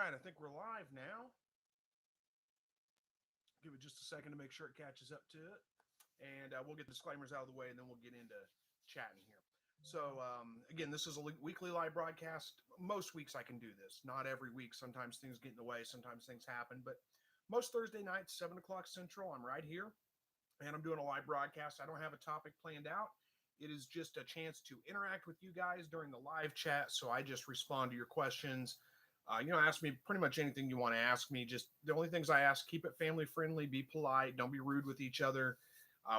right, I think we're live now. Give it just a second to make sure it catches up to it. And we'll get disclaimers out of the way, and then we'll get into chatting here. So, again, this is a weekly live broadcast. Most weeks I can do this. Not every week. Sometimes things get in the way. Sometimes things happen. But most Thursday nights, 7 o'clock Central, I'm right here, and I'm doing a live broadcast. I don't have a topic planned out. It is just a chance to interact with you guys during the live chat. So I just respond to your questions. Ask me pretty much anything you want to ask me. Just the only things I ask, keep it family friendly, be polite, don't be rude with each other.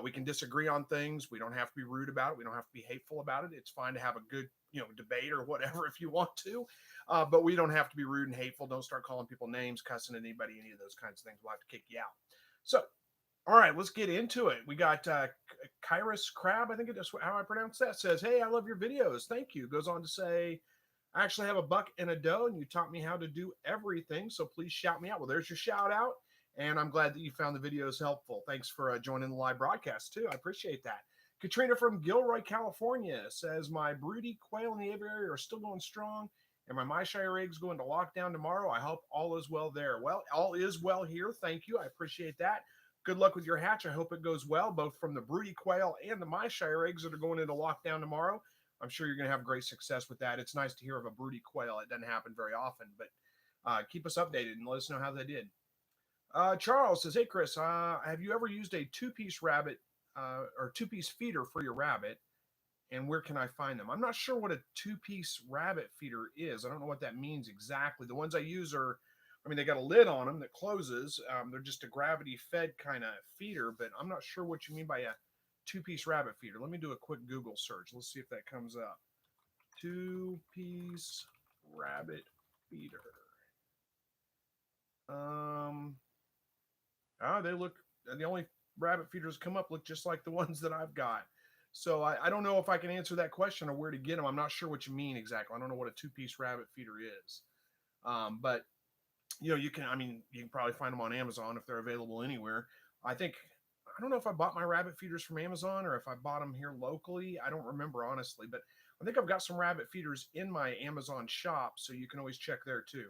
We can disagree on things. We don't have to be rude about it. We don't have to be hateful about it. It's fine to have a good, debate or whatever if you want to, but we don't have to be rude and hateful. Don't start calling people names, cussing at anybody, any of those kinds of things. We'll have to kick you out. So, all right, let's get into it. We got Kairos Crab, I think that's how I pronounce that, says, hey, I love your videos. Thank you. Goes on to say, I actually have a buck and a doe, and you taught me how to do everything, so please shout me out. Well, there's your shout out, and I'm glad that you found the videos helpful. Thanks for joining the live broadcast, too. I appreciate that. Katrina from Gilroy, California says, my broody quail in the aviary are still going strong, and my Myshire eggs go into lockdown tomorrow. I hope all is well there. Well, all is well here. Thank you. I appreciate that. Good luck with your hatch. I hope it goes well, both from the broody quail and the Myshire eggs that are going into lockdown tomorrow. I'm sure you're going to have great success with that. It's nice to hear of a broody quail. It doesn't happen very often, but keep us updated and let us know how they did. Charles says, hey, Chris, have you ever used a two-piece rabbit or two-piece feeder for your rabbit? And where can I find them? I'm not sure what a two-piece rabbit feeder is. I don't know what that means exactly. The ones I use are, they got a lid on them that closes. They're just a gravity-fed kind of feeder, but I'm not sure what you mean by a two-piece rabbit feeder. Let me do a quick Google search. Let's see if that comes up. Two-piece rabbit feeder. They look, the only rabbit feeders come up look just like the ones that I've got. So I don't know if I can answer that question or where to get them. I'm not sure what you mean exactly. I don't know what a two-piece rabbit feeder is. But you can probably find them on Amazon if they're available anywhere. I don't know if I bought my rabbit feeders from Amazon or if I bought them here locally. I don't remember, honestly, but I think I've got some rabbit feeders in my Amazon shop, so you can always check there too.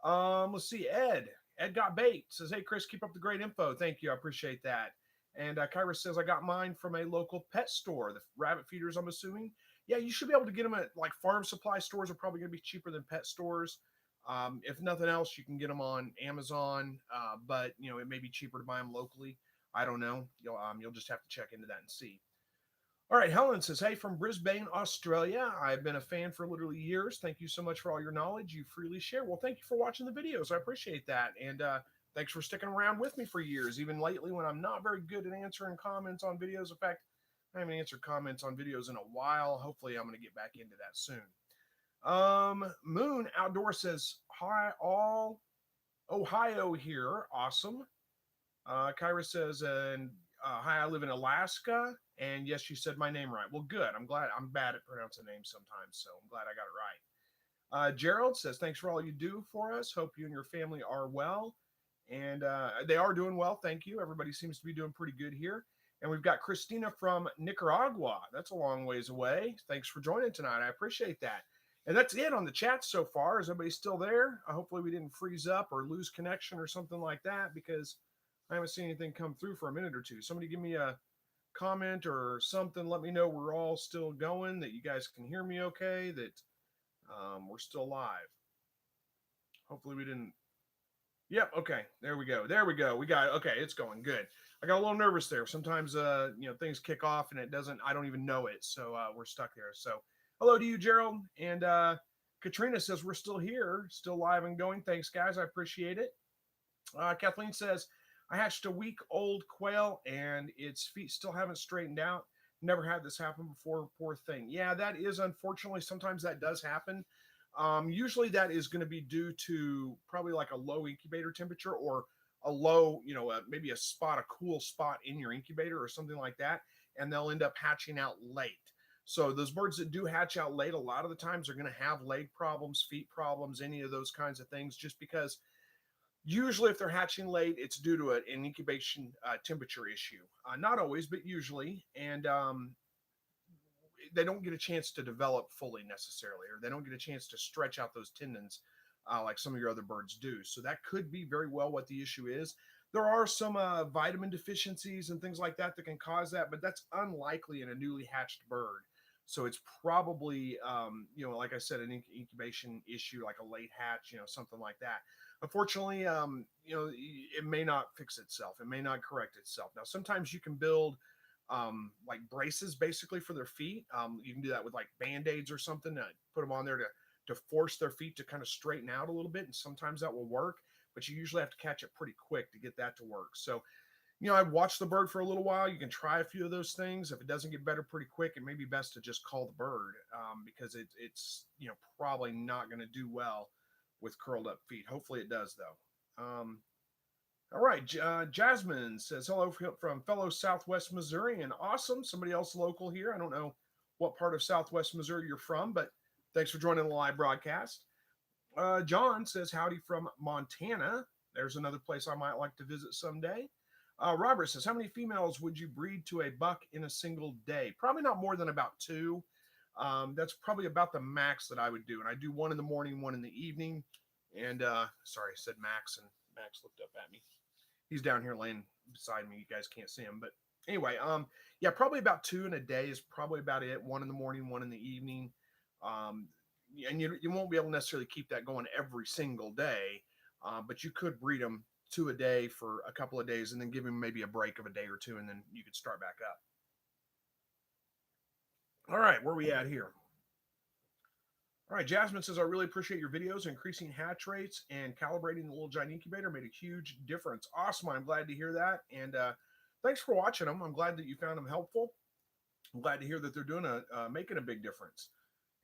Let's see. Ed got bait. Says, hey, Chris, keep up the great info. Thank you. I appreciate that. And Kyra says, I got mine from a local pet store. The rabbit feeders, I'm assuming. Yeah, you should be able to get them at, like, farm supply stores are probably going to be cheaper than pet stores. If nothing else, you can get them on Amazon, but, it may be cheaper to buy them locally. I don't know. You'll just have to check into that and see. All right, Helen says, hey, from Brisbane, Australia. I've been a fan for literally years. Thank you so much for all your knowledge you freely share. Well, thank you for watching the videos. I appreciate that. And thanks for sticking around with me for years, even lately when I'm not very good at answering comments on videos. In fact, I haven't answered comments on videos in a while. Hopefully, I'm going to get back into that soon. Moon Outdoor says, hi, all Ohio here. Awesome. Kyra says, hi, I live in Alaska. And yes, you said my name right. Well, good. I'm glad. I'm bad at pronouncing names sometimes, so I'm glad I got it right. Gerald says, thanks for all you do for us. Hope you and your family are well. And they are doing well. Thank you. Everybody seems to be doing pretty good here. And we've got Christina from Nicaragua. That's a long ways away. Thanks for joining tonight. I appreciate that. And that's it on the chat so far. Is everybody still there? Hopefully we didn't freeze up or lose connection or something like that, because I haven't seen anything come through for a minute or two. Somebody give me a comment or something. Let me know we're all still going, that you guys can hear me okay, that we're still live. Hopefully we didn't. Yep. Okay. There we go. There we go. We got it. Okay. It's going good. I got a little nervous there. Sometimes, things kick off and I don't even know it. So we're stuck there. So hello to you, Gerald. And Katrina says we're still here, still live and going. Thanks, guys. I appreciate it. Kathleen says, I hatched a week-old quail and its feet still haven't straightened out. Never had this happen before. Poor thing. Yeah, that is unfortunately, sometimes that does happen. Usually that is going to be due to probably like a low incubator temperature or a low, maybe a cool spot in your incubator or something like that. And they'll end up hatching out late. So those birds that do hatch out late, a lot of the times are going to have leg problems, feet problems, any of those kinds of things, just because usually if they're hatching late, it's due to an incubation temperature issue. Not always, but usually. And they don't get a chance to develop fully necessarily, or they don't get a chance to stretch out those tendons like some of your other birds do. So that could be very well what the issue is. There are some vitamin deficiencies and things like that that can cause that, but that's unlikely in a newly hatched bird. So it's probably, like I said, an incubation issue, like a late hatch, something like that. Unfortunately, it may not fix itself. It may not correct itself. Now, sometimes you can build like braces basically for their feet. You can do that with like band-aids or something to put them on there to force their feet to kind of straighten out a little bit. And sometimes that will work, but you usually have to catch it pretty quick to get that to work. So, I've watched the bird for a little while. You can try a few of those things. If it doesn't get better pretty quick, it may be best to just call the bird because it's probably not going to do well with curled up feet. Hopefully it does though. All right, Jasmine says hello from fellow Southwest Missourian. Awesome, somebody else local here. I don't know what part of Southwest Missouri you're from, but thanks for joining the live broadcast. John says howdy from Montana. There's another place I might like to visit someday. Robert says, how many females would you breed to a buck in a single day? Probably not more than about 2. That's probably about the max that I would do. And I do one in the morning, one in the evening. And sorry, I said Max, and Max looked up at me. He's down here laying beside me. You guys can't see him. But anyway, yeah, probably about 2 in a day is probably about it. 1 in the morning, 1 in the evening. And you won't be able to necessarily keep that going every single day. But you could breed them 2 a day for a couple of days and then give him maybe a break of a day or 2, and then you could start back up. All right, where are we at here? All right, Jasmine says, I really appreciate your videos. Increasing hatch rates and calibrating the little giant incubator made a huge difference. Awesome. I'm glad to hear that. And thanks for watching them. I'm glad that you found them helpful. I'm glad to hear that they're doing making a big difference.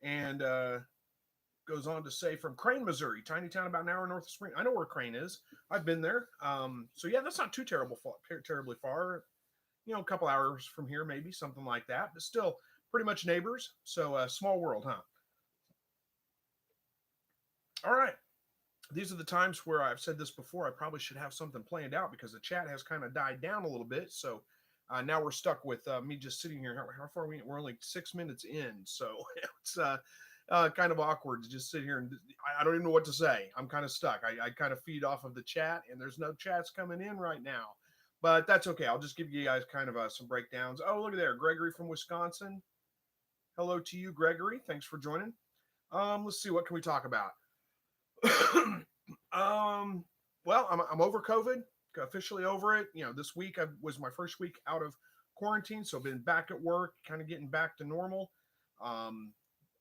And goes on to say, from Crane, Missouri, tiny town about an hour north of Spring. I know where Crane is. I've been there. So yeah, that's not too terribly far. A couple hours from here, maybe something like that, but still pretty much neighbors. So small world, huh? All right. These are the times where I've said this before. I probably should have something planned out because the chat has kind of died down a little bit. So now we're stuck with me just sitting here. How far are we? We're only 6 minutes in. So it's kind of awkward to just sit here and I don't even know what to say. I'm kind of stuck. I kind of feed off of the chat, and there's no chats coming in right now, but that's okay. I'll just give you guys kind of some breakdowns. Oh, look at there, Gregory from Wisconsin. Hello to you, Gregory. Thanks for joining. Let's see, what can we talk about? Well, I'm over COVID, officially over it. This week was my first week out of quarantine, so I've been back at work, kind of getting back to normal.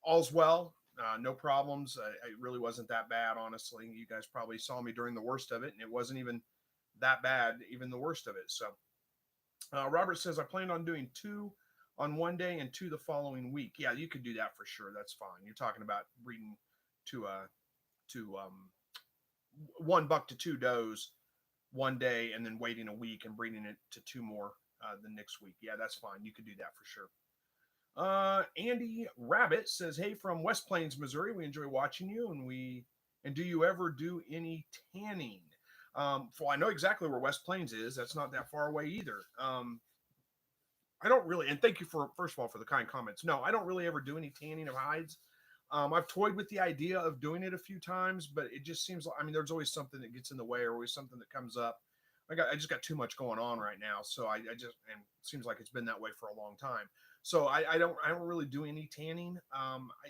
All's well, no problems. It really wasn't that bad, honestly. You guys probably saw me during the worst of it, and it wasn't even that bad, even the worst of it. So Robert says, I planned on doing 2 on one day and 2 the following week. Yeah, you could do that for sure. That's fine. You're talking about breeding to 1 buck to 2 does one day and then waiting a week and breeding it to 2 more the next week. Yeah, that's fine. You could do that for sure. Andy Rabbit says, hey, from West Plains, Missouri, we enjoy watching you, and do you ever do any tanning? Well, I know exactly where West Plains is. That's not that far away either. I don't really, and thank you first of all for the kind comments. No, I don't really ever do any tanning of hides. I've toyed with the idea of doing it a few times, but it just seems like, there's always something that gets in the way, or always something that comes up. I just got too much going on right now. So and it seems like it's been that way for a long time. So I don't really do any tanning.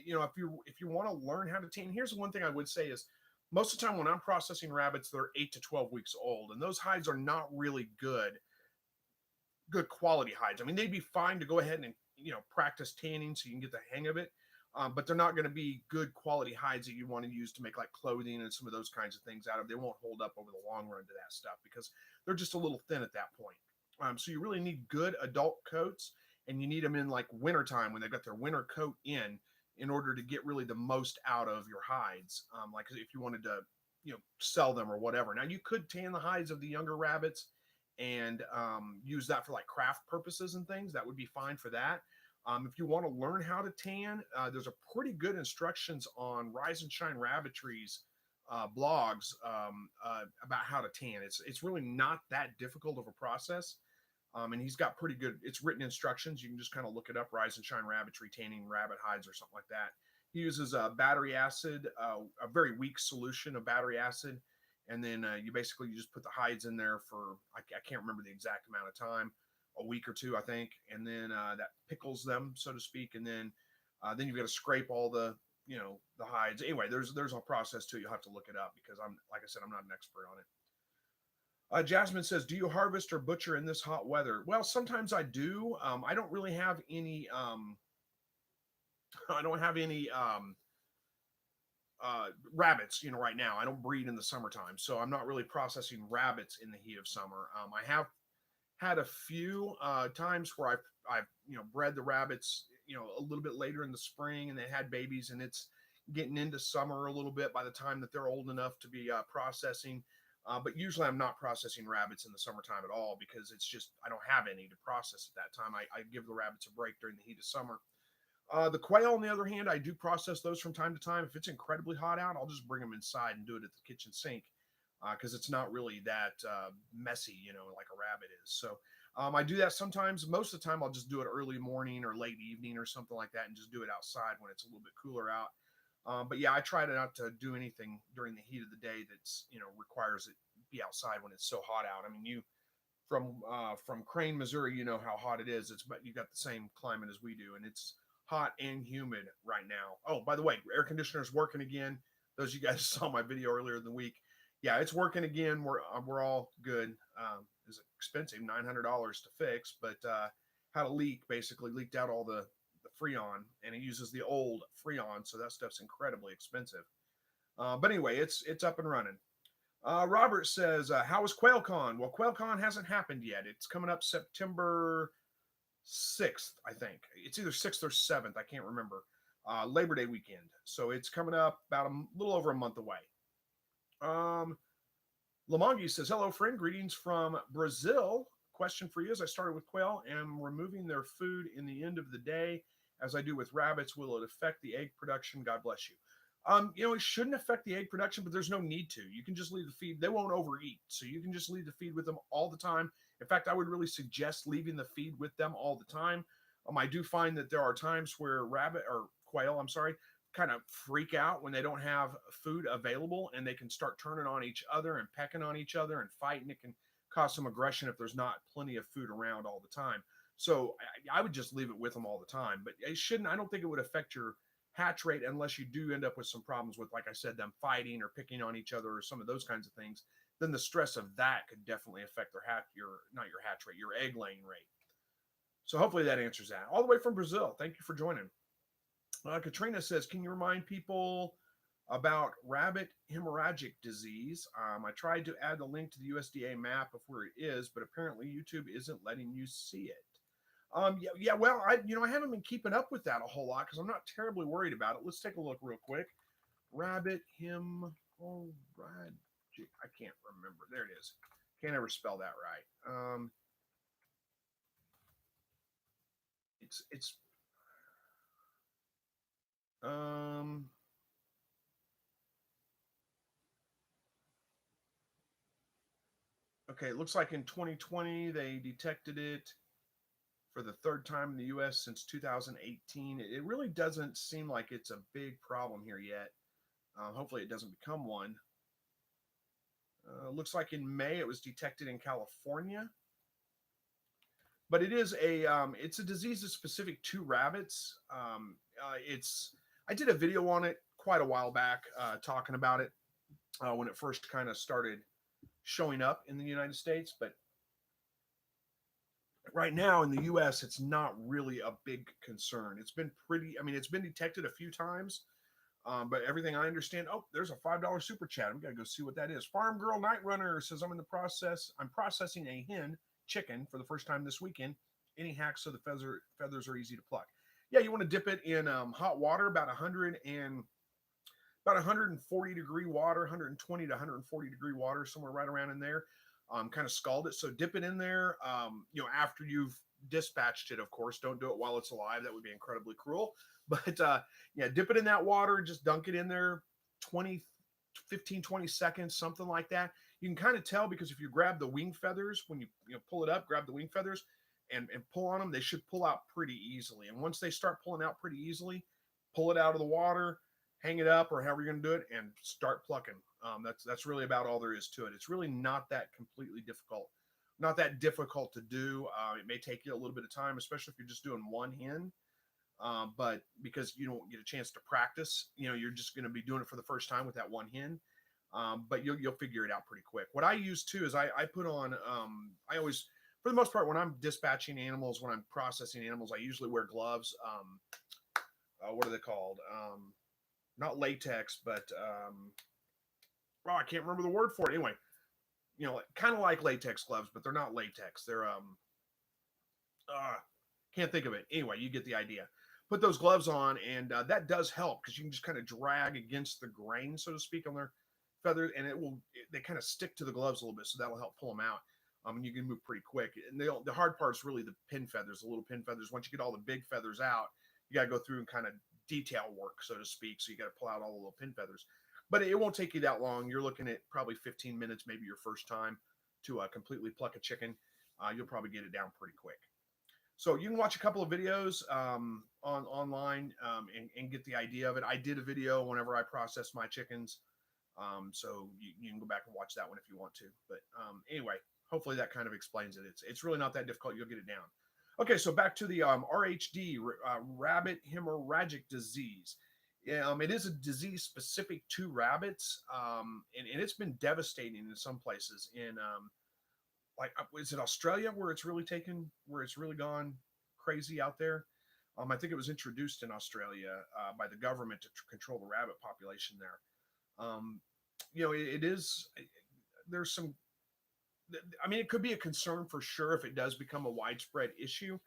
If you want to learn how to tan, here's the one thing I would say is most of the time when I'm processing rabbits, they're 8 to 12 weeks old, and those hides are not really good quality hides. They'd be fine to go ahead and, practice tanning so you can get the hang of it. But they're not going to be good quality hides that you want to use to make like clothing and some of those kinds of things out of. They won't hold up over the long run to that stuff because they're just a little thin at that point. So you really need good adult coats, and you need them in like wintertime when they've got their winter coat in order to get really the most out of your hides. Like if you wanted to, sell them or whatever. Now you could tan the hides of the younger rabbits and use that for like craft purposes and things. That would be fine for that. If you want to learn how to tan, there's a pretty good instructions on Rise and Shine Rabbitry's blogs about how to tan. It's really not that difficult of a process. And he's got it's written instructions. You can just kind of look it up, Rise and Shine Rabbitry, tanning rabbit hides or something like that. He uses battery acid, a very weak solution of battery acid, and then you just put the hides in there for I can't remember the exact amount of time, a week or two I think, and then that pickles them, so to speak, and then you've got to scrape all the the hides. Anyway, there's a process to it. You'll have to look it up because I'm like I said, I'm not an expert on it. Jasmine says, "Do you harvest or butcher in this hot weather?" Well, sometimes I do. I don't really have any. I don't have any rabbits. Right now, I don't breed in the summertime, so I'm not really processing rabbits in the heat of summer. I have had a few times where I've bred the rabbits a little bit later in the spring, and they had babies, and it's getting into summer a little bit by the time that they're old enough to be processing. But usually I'm not processing rabbits in the summertime at all because it's just I don't have any to process at that time. I give the rabbits a break during the heat of summer. The quail, on the other hand, I do process those from time to time. If it's incredibly hot out, I'll just bring them inside and do it at the kitchen sink because it's not really that messy, like a rabbit is. So I do that sometimes. Most of the time, I'll just do it early morning or late evening or something like that and just do it outside when it's a little bit cooler out. But yeah, I try not to do anything during the heat of the day that's requires it be outside when it's so hot out. I mean, you from Crane, Missouri, you know how hot it is. But you got the same climate as we do, and it's hot and humid right now. Oh, by the way, air conditioner's working again. Those of you guys saw my video earlier in the week. Yeah, it's working again. We're all good. It's expensive, $900 to fix, but had a leak. Basically, leaked out all the Freon, and it uses the old Freon, so that stuff's incredibly expensive. But anyway, it's up and running. Robert says, "How is QuailCon?" Well, QuailCon hasn't happened yet. It's coming up September 6th, I think. It's either 6th or 7th. I can't remember. Labor Day weekend. So it's coming up about a little over a month away. Lamongi says, "Hello, friend. Greetings from Brazil. Question for you: as I started with quail, am removing their food in the end of the day, as I do with rabbits. Will it affect the egg production? God bless you." It shouldn't affect the egg production, but there's no need to. You can just leave the feed. They won't overeat, so you can just leave the feed with them all the time. In fact, I would really suggest leaving the feed with them all the time. I do find that there are times where rabbit or quail, I'm sorry, kind of freak out when they don't have food available, and they can start turning on each other and pecking on each other and fighting. It can cause some aggression if there's not plenty of food around all the time. So I would just leave it with them all the time, but it shouldn't. I don't think it would affect your hatch rate unless you do end up with some problems with, like I said, them fighting or picking on each other or some of those kinds of things. Then the stress of that could definitely affect not your hatch rate, your egg laying rate. So hopefully that answers that. All the way from Brazil. Thank you for joining. Katrina says, "Can you remind people about rabbit hemorrhagic disease? I tried to add the link to the USDA map of where it is, but apparently YouTube isn't letting you see it." Yeah. Well, I haven't been keeping up with that a whole lot because I'm not terribly worried about it. Let's take a look real quick. Rabbit hemorrhagic. I can't remember. There it is. Can't ever spell that right. It's okay. It looks like in 2020 they detected it for the third time in the U.S. since 2018. It really doesn't seem like it's a big problem here yet. Hopefully it doesn't become one. Looks like in May it was detected in California, but it's a disease that's specific to rabbits. I did a video on it quite a while back talking about it when it first kind of started showing up in the United States, but right now in the US, it's not really a big concern. It's been detected a few times, but everything I understand, there's a $5 super chat. I'm going to go see what that is. Farm Girl Night Runner says, I'm processing a hen chicken for the first time this weekend. Any hacks so the feathers are easy to pluck? Yeah, you want to dip it in hot water, about 140 degree water, 120 to 140 degree water, somewhere right around in there. Kind of scald it. So dip it in there, after you've dispatched it, of course. Don't do it while it's alive. That would be incredibly cruel. But dip it in that water, just dunk it in there 15-20 seconds, something like that. You can kind of tell because if you grab the wing feathers, when you pull it up, grab the wing feathers and pull on them, they should pull out pretty easily. And once they start pulling out pretty easily, pull it out of the water, hang it up, or however you're going to do it, and start plucking. That's really about all there is to it. It's really not that completely difficult, not that difficult to do. It may take you a little bit of time, especially if you're just doing one hen. But because you don't get a chance to practice, you're just going to be doing it for the first time with that one hen. But you'll figure it out pretty quick. What I use too is I put on, I always, for the most part, when I'm dispatching animals, when I'm processing animals, I usually wear gloves. What are they called? Not latex, but well, I can't remember the word for it. Anyway, kind of like latex gloves, but they're not latex. They're can't think of it. Anyway, you get the idea. Put those gloves on, and that does help because you can just kind of drag against the grain, so to speak, on their feathers, and they kind of stick to the gloves a little bit, so that'll help pull them out. And you can move pretty quick. And the hard part is really the pin feathers, the little pin feathers. Once you get all the big feathers out, you got to go through and kind of detail work, so to speak. So you got to pull out all the little pin feathers. But it won't take you that long. You're looking at probably 15 minutes, maybe your first time to completely pluck a chicken. You'll probably get it down pretty quick. So you can watch a couple of videos online and get the idea of it. I did a video whenever I processed my chickens. So you can go back and watch that one if you want to. But anyway, hopefully that kind of explains it. It's really not that difficult. You'll get it down. Okay, so back to the RHD, rabbit hemorrhagic disease. It is a disease specific to rabbits, and it's been devastating in some places. Like, is it Australia where it's really gone crazy out there? I think it was introduced in Australia by the government to control the rabbit population there. It is. There's some. I mean, it could be a concern for sure if it does become a widespread issue.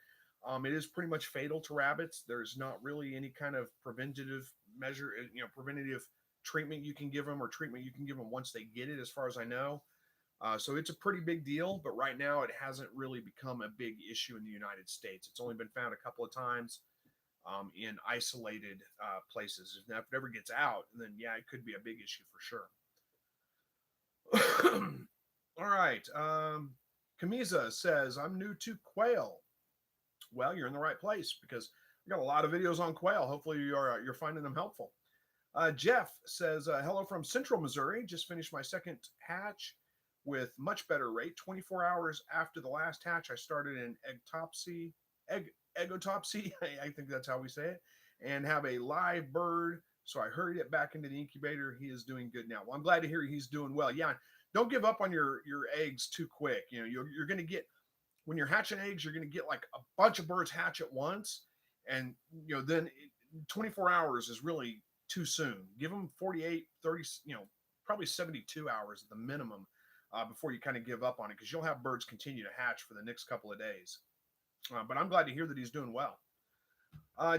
It is pretty much fatal to rabbits. There's not really any kind of preventative measure, preventative treatment you can give them or treatment you can give them once they get it, as far as I know. So it's a pretty big deal, but right now it hasn't really become a big issue in the United States. It's only been found a couple of times in isolated places. Now, if it ever gets out, then yeah, it could be a big issue for sure. All right. Kamiza says, I'm new to quail. Well, you're in the right place because we got a lot of videos on quail. Hopefully you're finding them helpful. Jeff says, hello from Central Missouri. Just finished my second hatch with much better rate. 24 hours after the last hatch, I started an egotopsy. I think that's how we say it, and have a live bird. So I hurried it back into the incubator. He is doing good now. Well, I'm glad to hear he's doing well. Yeah, don't give up on your eggs too quick. You're going to get, when you're hatching eggs, you're going to get like a bunch of birds hatch at once, and then 24 hours is really too soon. Give them 48, 30, probably 72 hours at the minimum before you kind of give up on it, because you'll have birds continue to hatch for the next couple of days. But I'm glad to hear that he's doing well.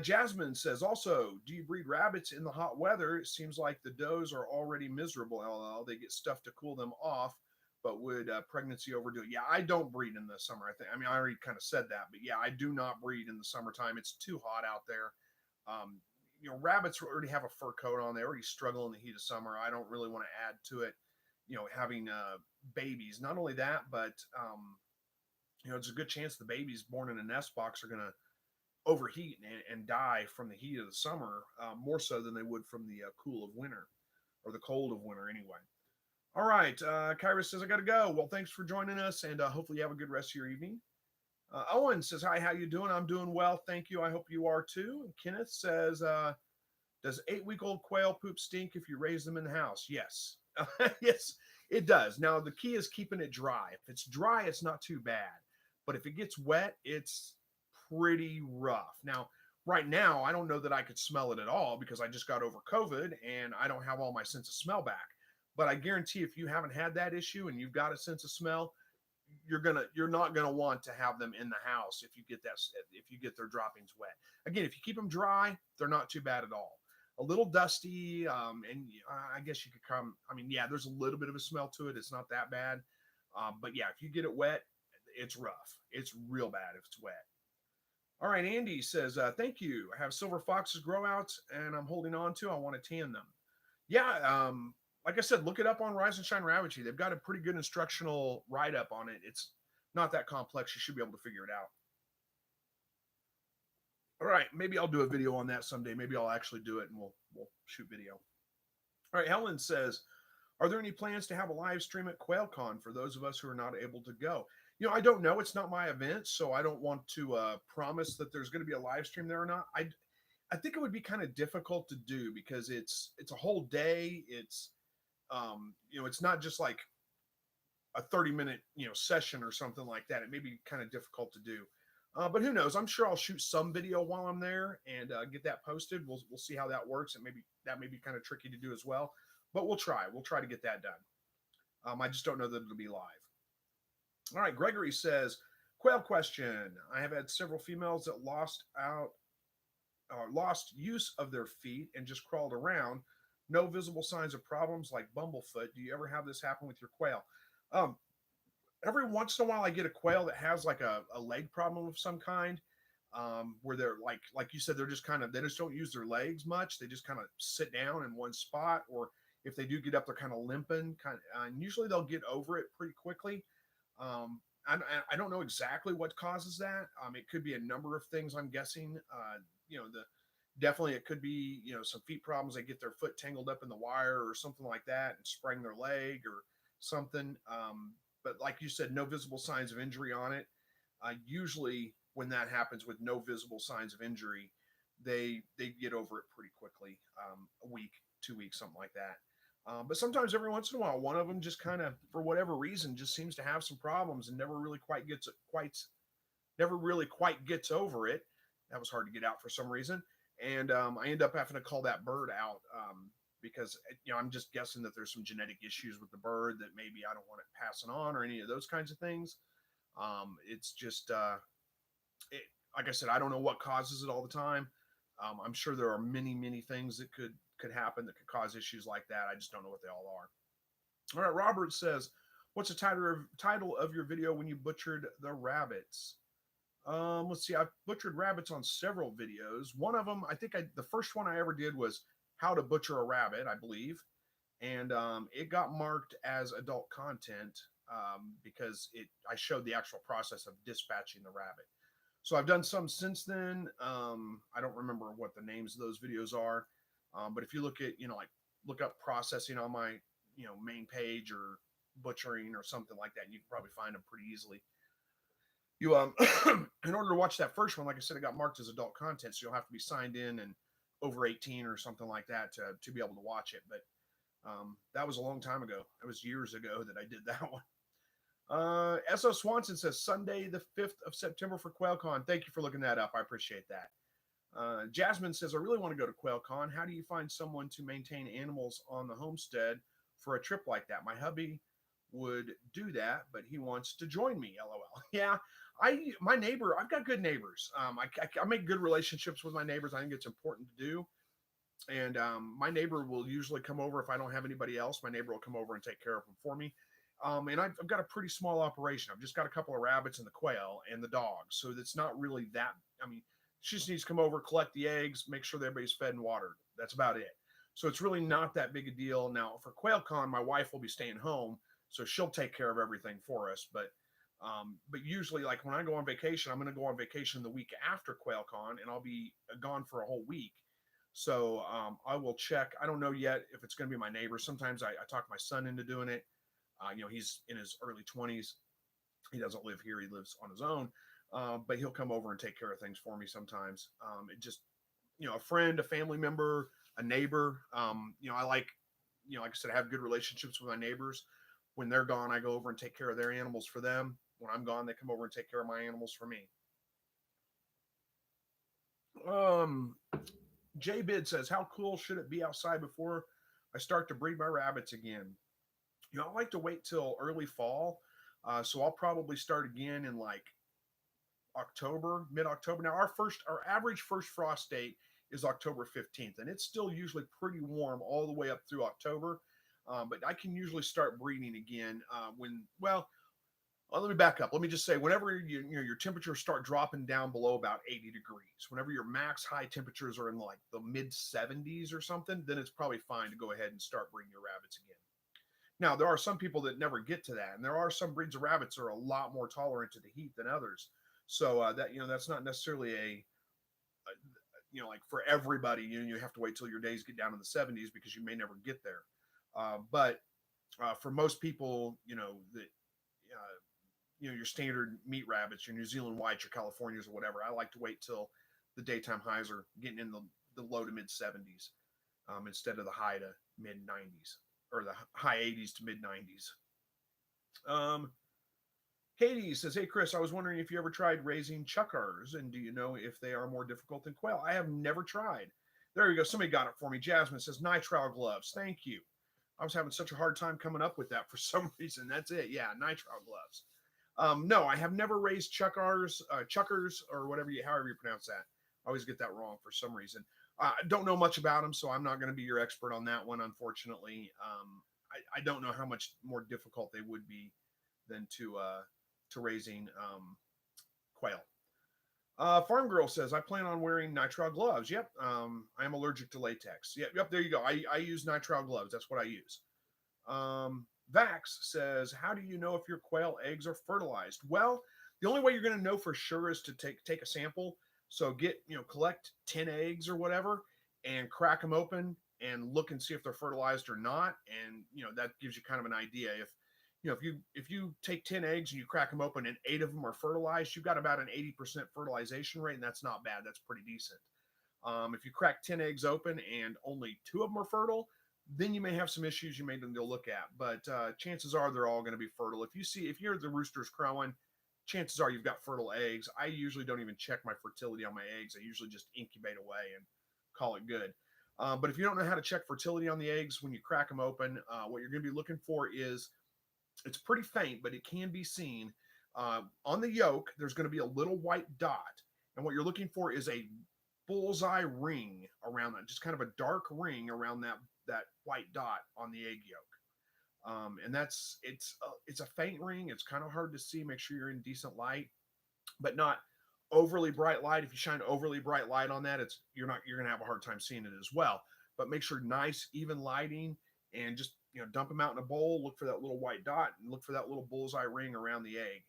Jasmine says, also, do you breed rabbits in the hot weather? It seems like the does are already miserable. LOL. They get stuff to cool them off, but would pregnancy overdo it? Yeah, I don't breed in the summer. I already kind of said that, but yeah, I do not breed in the summertime. It's too hot out there. Rabbits already have a fur coat on. They already struggle in the heat of summer. I don't really want to add to it, having babies. Not only that, but it's a good chance the babies born in a nest box are going to overheat and die from the heat of the summer, more so than they would from the cool of winter, or the cold of winter anyway. All right, Kyra says, I got to go. Well, thanks for joining us, and hopefully you have a good rest of your evening. Owen says, hi, how you doing? I'm doing well, thank you. I hope you are too. And Kenneth says, does 8-week-old quail poop stink if you raise them in the house? Yes. Yes, it does. Now, the key is keeping it dry. If it's dry, it's not too bad. But if it gets wet, it's pretty rough. Now, right now, I don't know that I could smell it at all because I just got over COVID and I don't have all my sense of smell back. But I guarantee if you haven't had that issue and you've got a sense of smell, you're not gonna want to have them in the house if you get their droppings wet. Again, if you keep them dry, they're not too bad at all. A little dusty, and I guess you could come. Yeah, there's a little bit of a smell to it. It's not that bad, but yeah, if you get it wet, it's rough. It's real bad if it's wet. All right, Andy says, thank you. I have silver foxes grow outs and I'm holding on to. I want to tan them. Yeah, like I said, look it up on Rise and Shine Rabbitry. They've got a pretty good instructional write-up on it. It's not that complex. You should be able to figure it out. All right, maybe I'll do a video on that someday. Maybe I'll actually do it and we'll shoot video. All right, Helen says, are there any plans to have a live stream at QuailCon for those of us who are not able to go? I don't know. It's not my event, so I don't want to promise that there's going to be a live stream there or not. I think it would be kind of difficult to do because it's a whole day. It's not just like a 30-minute session or something like that. It may be kind of difficult to do. But who knows? I'm sure I'll shoot some video while I'm there and get that posted. We'll see how that works. And maybe that may be kind of tricky to do as well. But we'll try. We'll try to get that done. I just don't know that it'll be live. All right. Gregory says, quail question. I have had several females that lost use of their feet and just crawled around. No visible signs of problems like bumblefoot. Do you ever have this happen with your quail? Um, every once in a while I get a quail that has like a leg problem of some kind, where they're like you said, they just don't use their legs much. They just kind of sit down in one spot, or if they do get up, they're kind of limping, and usually they'll get over it pretty quickly. um, I don't know exactly what causes that. It could be a number of things, I'm guessing. The definitely it could be some feet problems. They get their foot tangled up in the wire or something like that and sprain their leg or something. But like you said, no visible signs of injury on it. Usually, when that happens with no visible signs of injury, they get over it pretty quickly. A week, 2 weeks, something like that. But sometimes, every once in a while, one of them just kind of, for whatever reason, just seems to have some problems and never really quite gets over it. That was hard to get out for some reason, and I end up having to call that bird out, because I'm just guessing that there's some genetic issues with the bird that maybe I don't want it passing on or any of those kinds of things. It's just it, like I said, I don't know what causes it all the time. I'm sure there are many things that could happen that could cause issues like that. I just don't know what they all are. All right, Robert says, "What's the title of your video when you butchered the rabbits?" Let's see. I've butchered rabbits on several videos. One of them, I think, the first one I ever did was how to butcher a rabbit, I believe, and it got marked as adult content, because I showed the actual process of dispatching the rabbit. So I've done some since then. I don't remember what the names of those videos are, but if you look at like look up processing on my main page, or butchering or something like that, and you can probably find them pretty easily. You In order to watch that first one, like I said, it got marked as adult content, so you'll have to be signed in and over 18 or something like that to be able to watch it. But that was a long time ago. It was years ago that I did that one. S.O. Swanson says Sunday the 5th of September for QuailCon. Thank you for looking that up. I appreciate that. Jasmine says, I really want to go to QuailCon. How do you find someone to maintain animals on the homestead for a trip like that? My hubby would do that, but he wants to join me. LOL. Yeah, my neighbor, I've got good neighbors. I make good relationships with my neighbors. I think it's important to do. And my neighbor will usually come over if I don't have anybody else. My neighbor will come over and take care of them for me. And I've got a pretty small operation. I've just got a couple of rabbits and the quail and the dogs. So it's not really that. I mean, she just needs to come over, collect the eggs, make sure that everybody's fed and watered. That's about it. So it's really not that big a deal. Now, for QuailCon, my wife will be staying home, so she'll take care of everything for us. But usually, like when I go on vacation, I'm going to go on vacation the week after QuailCon, and I'll be gone for a whole week. So I will check. I don't know yet if it's going to be my neighbor. Sometimes I talk my son into doing it. He's in his early 20s. He doesn't live here. He lives on his own. But he'll come over and take care of things for me sometimes. It just, a friend, a family member, a neighbor. I like I said, I have good relationships with my neighbors. When they're gone, I go over and take care of their animals for them. When I'm gone, they come over and take care of my animals for me. J Bid says, how cool should it be outside before I start to breed my rabbits again? I like to wait till early fall. So I'll probably start again in like mid-October. Now our average first frost date is October 15th, and it's still usually pretty warm all the way up through October. But I can usually start breeding again let me back up. Let me just say, whenever your temperatures start dropping down below about 80 degrees, whenever your max high temperatures are in like the mid 70s or something, then it's probably fine to go ahead and start breeding your rabbits again. Now, there are some people that never get to that, and there are some breeds of rabbits that are a lot more tolerant to the heat than others. So that's not necessarily like for everybody, you have to wait till your days get down in the 70s because you may never get there. But for most people, that your standard meat rabbits, your New Zealand whites, your Californias, or whatever, I like to wait till the daytime highs are getting in the low to mid 70s instead of the high to mid 90s or the high 80s to mid 90s. Katie says, "Hey Chris, I was wondering if you ever tried raising chuckars, and do you know if they are more difficult than quail?" I have never tried. There you go. Somebody got it for me. Jasmine says, "Nitrile gloves." Thank you. I was having such a hard time coming up with that for some reason. That's it. Yeah, nitrile gloves. No, I have never raised chuckars, or however you pronounce that. I always get that wrong for some reason. I don't know much about them, so I'm not going to be your expert on that one, unfortunately. I don't know how much more difficult they would be than to raising quail. Farm Girl says, "I plan on wearing nitrile gloves." Yep. I am allergic to latex. Yep. There you go. I use nitrile gloves. That's what I use. Vax says, "How do you know if your quail eggs are fertilized?" Well, the only way you're going to know for sure is to take a sample. So collect 10 eggs or whatever and crack them open and look and see if they're fertilized or not. And, that gives you kind of an idea. If you take 10 eggs and you crack them open and 8 of them are fertilized, you've got about an 80% fertilization rate, and that's not bad. That's pretty decent. If you crack 10 eggs open and only 2 of them are fertile, then you may have some issues you may need to look at. But chances are they're all going to be fertile. If you hear the roosters crowing, chances are you've got fertile eggs. I usually don't even check my fertility on my eggs. I usually just incubate away and call it good. But if you don't know how to check fertility on the eggs when you crack them open, what you're going to be looking for is, it's pretty faint, but it can be seen. On the yolk, there's going to be a little white dot. And what you're looking for is a bullseye ring around that, just kind of a dark ring around that white dot on the egg yolk. And it's a faint ring. It's kind of hard to see. Make sure you're in decent light, but not overly bright light. If you shine overly bright light on that, you're going to have a hard time seeing it as well. But make sure nice, even lighting, and just dump them out in a bowl. Look for that little white dot and look for that little bullseye ring around the egg,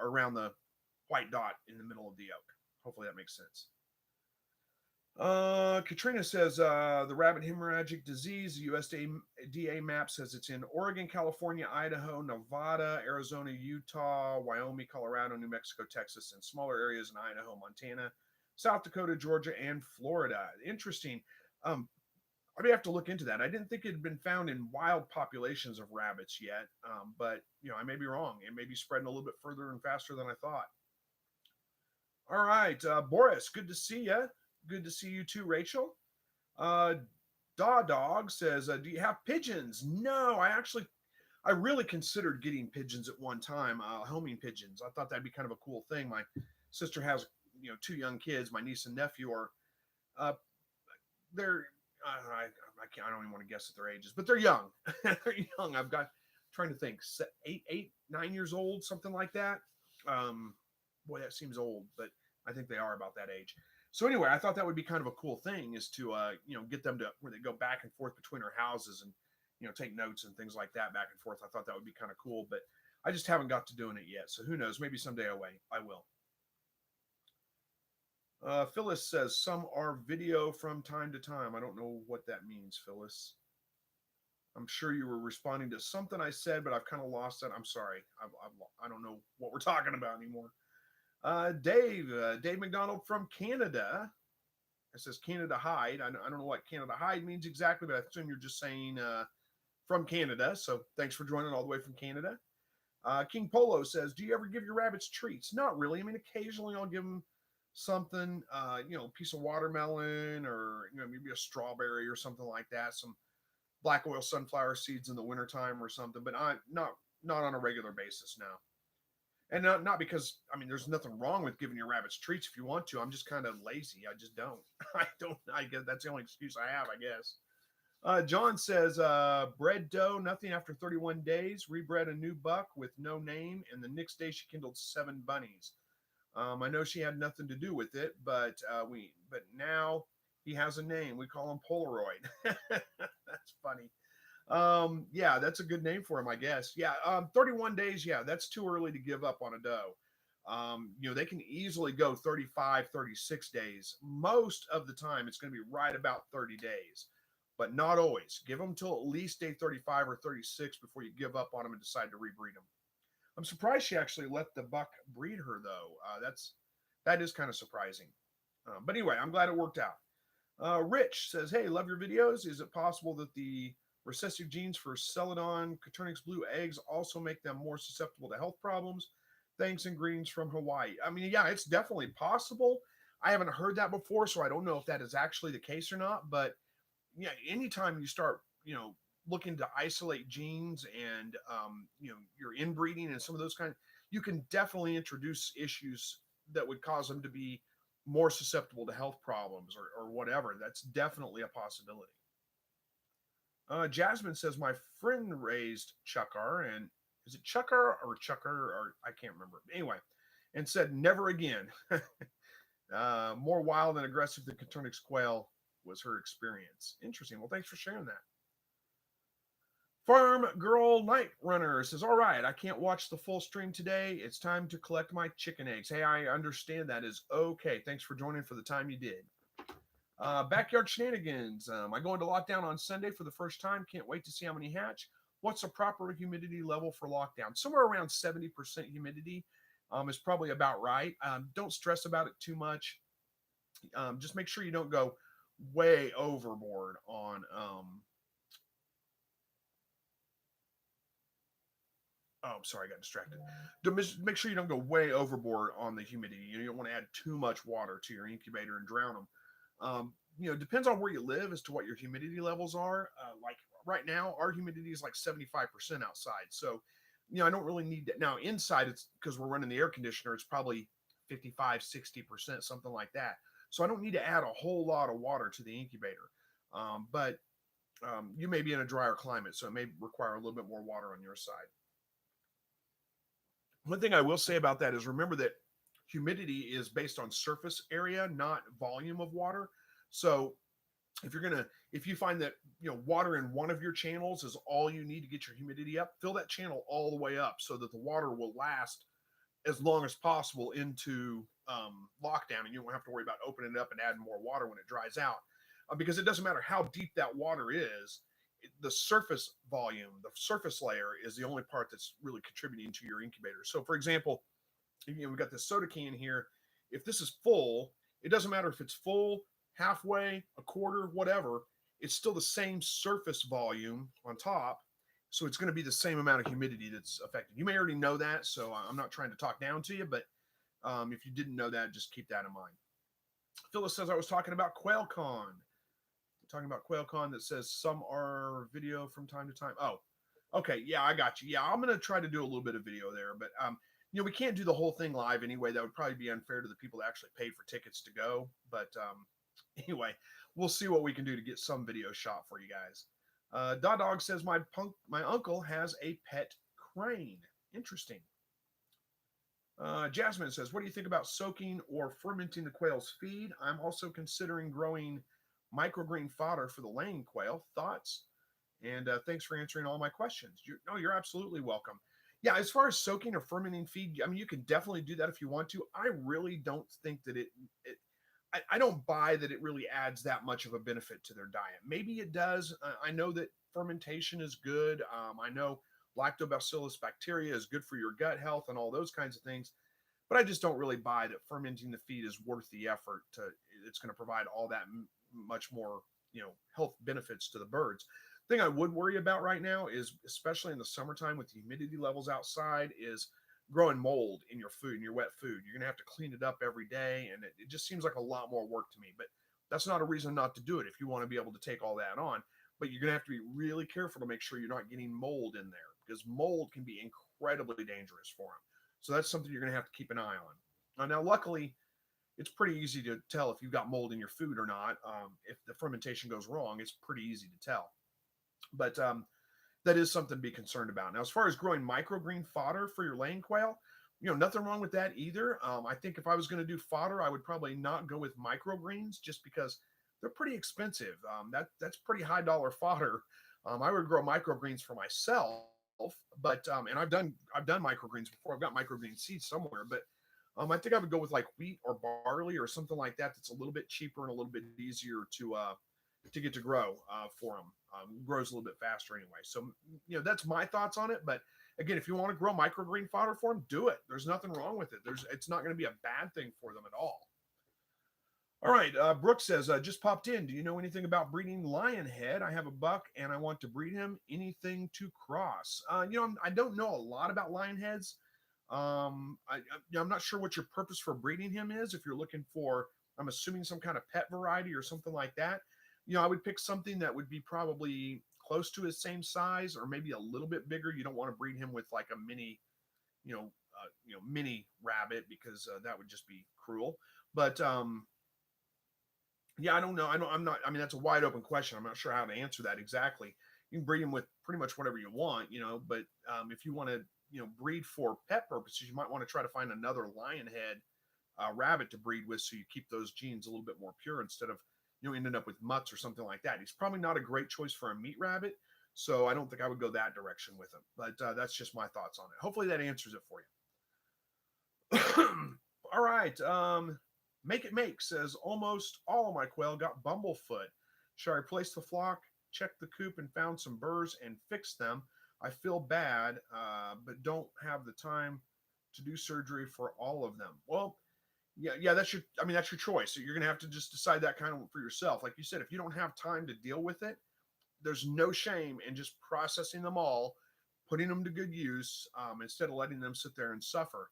around the white dot in the middle of the yolk. Hopefully that makes sense. Katrina says, the rabbit hemorrhagic disease, the USDA map says it's in Oregon, California, Idaho, Nevada, Arizona, Utah, Wyoming, Colorado, New Mexico, Texas, and smaller areas in Idaho, Montana, South Dakota, Georgia, and Florida. Interesting. I may have to look into that. I didn't think it had been found in wild populations of rabbits yet, but I may be wrong. It may be spreading a little bit further and faster than I thought. All right, Boris, good to see you. Good to see you too, Rachel. Dog says, "Do you have pigeons?" No, I really considered getting pigeons at one time, homing pigeons. I thought that'd be kind of a cool thing. My sister has, 2 young kids, my niece and nephew are, they're, I don't even want to guess at their ages, but they're young. They're young. Trying to think, 8, 9 years old, something like that. Boy, that seems old, but I think they are about that age. So anyway, I thought that would be kind of a cool thing, is to get them to where they go back and forth between our houses and take notes and things like that back and forth. I thought that would be kind of cool, but I just haven't got to doing it yet. So who knows? Maybe someday I will. Phyllis says, "Some are video from time to time." I don't know what that means, Phyllis. I'm sure you were responding to something I said, but I've kind of lost it. I'm sorry. I don't know what we're talking about anymore. Dave McDonald from Canada. It says Canada Hide. I don't know what Canada Hide means exactly, but I assume you're just saying from Canada. So thanks for joining all the way from Canada. King Polo says, "Do you ever give your rabbits treats?" Not really. I mean, occasionally I'll give them something, a piece of watermelon, or maybe a strawberry or something like that. Some black oil sunflower seeds in the wintertime or something, but not on a regular basis now. And not because, there's nothing wrong with giving your rabbits treats if you want to. I'm just kind of lazy. I just don't. I guess that's the only excuse I have, I guess. John says, "Bred doe, nothing after 31 days, rebred a new buck with no name, and the next day she kindled 7 bunnies. I know she had nothing to do with it, but now he has a name. We call him Polaroid." That's funny. Yeah, that's a good name for him, I guess. Yeah, 31 days. Yeah, that's too early to give up on a doe. They can easily go 35, 36 days. Most of the time, it's going to be right about 30 days, but not always. Give them till at least day 35 or 36 before you give up on them and decide to rebreed them. I'm surprised she actually let the buck breed her, though. That is kind of surprising. But anyway, I'm glad it worked out. Rich says, "Hey, love your videos. Is it possible that the recessive genes for Celadon Coturnix blue eggs also make them more susceptible to health problems? Thanks and greetings from Hawaii." I mean, yeah, it's definitely possible. I haven't heard that before, so I don't know if that is actually the case or not. But yeah, anytime you start, looking to isolate genes and your inbreeding and some of those you can definitely introduce issues that would cause them to be more susceptible to health problems or whatever. That's definitely a possibility. Jasmine says, "My friend raised Chucker, and is it Chucker or I can't remember. Anyway, and said never again. More wild and aggressive than Coturnix quail was her experience." Interesting. Well, thanks for sharing that. Farm Girl Night Runner says, "All right, I can't watch the full stream today. It's time to collect my chicken eggs." Hey, I understand that is okay. Thanks for joining for the time you did. Backyard Shenanigans. I go into lockdown on Sunday for the first time. Can't wait to see how many hatch. What's a proper humidity level for lockdown? Somewhere around 70% humidity is probably about right. Don't stress about it too much. Just make sure you don't go way overboard on oh, sorry, I got distracted. Make sure you don't go way overboard on the humidity. You don't want to add too much water to your incubator and drown them. Depends on where you live as to what your humidity levels are. Like right now, our humidity is like 75% outside. So, I don't really need that. Now, inside, it's because we're running the air conditioner, it's probably 55, 60%, something like that. So I don't need to add a whole lot of water to the incubator. But you may be in a drier climate, so it may require a little bit more water on your side. One thing I will say about that is remember that humidity is based on surface area, not volume of water. So if you find that water in one of your channels is all you need to get your humidity up, fill that channel all the way up so that the water will last as long as possible into lockdown, and you won't have to worry about opening it up and adding more water when it dries out, because it doesn't matter how deep that water is. The surface volume, the surface layer, is the only part that's really contributing to your incubator. So, for example, we've got this soda can here. If this is full, it doesn't matter if it's full, halfway, a quarter, whatever. It's still the same surface volume on top. So it's going to be the same amount of humidity that's affected. You may already know that, so I'm not trying to talk down to you, but if you didn't know that, just keep that in mind. Phyllis says, "I was talking about QuailCon." Talking about QuailCon that says some are video from time to time. Oh, okay. Yeah, I got you. Yeah, I'm going to try to do a little bit of video there, but we can't do the whole thing live anyway. That would probably be unfair to the people that actually paid for tickets to go. But anyway, we'll see what we can do to get some video shot for you guys. Dog says, my uncle has a pet crane. Interesting. Jasmine says, "What do you think about soaking or fermenting the quail's feed? I'm also considering growing microgreen fodder for the laying quail. Thoughts?" And thanks for answering all my questions. You're absolutely welcome. Yeah, as far as soaking or fermenting feed, I mean, you can definitely do that if you want to. I really don't think that I don't buy that it really adds that much of a benefit to their diet. Maybe it does. I know that fermentation is good. I know lactobacillus bacteria is good for your gut health and all those kinds of things. But I just don't really buy that fermenting the feed is worth the effort. It's going to provide all that much more, health benefits to the birds. The thing I would worry about right now is, especially in the summertime with the humidity levels outside, is growing mold in your food, in your wet food. You're going to have to clean it up every day, and it just seems like a lot more work to me. But that's not a reason not to do it if you want to be able to take all that on. But you're going to have to be really careful to make sure you're not getting mold in there, because mold can be incredibly dangerous for them. So that's something you're going to have to keep an eye on. Now, luckily, it's pretty easy to tell if you've got mold in your food or not. If the fermentation goes wrong, it's pretty easy to tell. But that is something to be concerned about. Now, as far as growing microgreen fodder for your laying quail, nothing wrong with that either. I think if I was going to do fodder, I would probably not go with microgreens just because they're pretty expensive. That's pretty high dollar fodder. I would grow microgreens for myself, but and I've done microgreens before. I've got microgreen seeds somewhere, but I think I would go with like wheat or barley or something like that. That's a little bit cheaper and a little bit easier to get to grow for them. Grows a little bit faster anyway. So that's my thoughts on it. But again, if you want to grow microgreen fodder for them, do it. There's nothing wrong with it. It's not going to be a bad thing for them at all. All right. Brooke says, just popped in. Do you know anything about breeding lion head? I have a buck and I want to breed him. Anything to cross? I don't know a lot about lion heads. I'm not sure what your purpose for breeding him is. If you're looking for, I'm assuming some kind of pet variety or something like that. I would pick something that would be probably close to his same size or maybe a little bit bigger. You don't want to breed him with like a mini, mini rabbit because that would just be cruel. But yeah, I don't know. I'm not. I mean, that's a wide open question. I'm not sure how to answer that exactly. You can breed them with pretty much whatever you want, but if you want to, breed for pet purposes, you might want to try to find another lion head rabbit to breed with, so you keep those genes a little bit more pure instead of ending up with mutts or something like that. He's probably not a great choice for a meat rabbit, so I don't think I would go that direction with him. But that's just my thoughts on it. Hopefully that answers it for you. All right. Make It Make says, almost all of my quail got bumblefoot. Should I replace the flock, check the coop, and found some burrs and fix them? I feel bad, but don't have the time to do surgery for all of them. Well, yeah, that's your choice. So you're gonna have to just decide that kind of for yourself. Like you said, if you don't have time to deal with it, there's no shame in just processing them all, putting them to good use, instead of letting them sit there and suffer.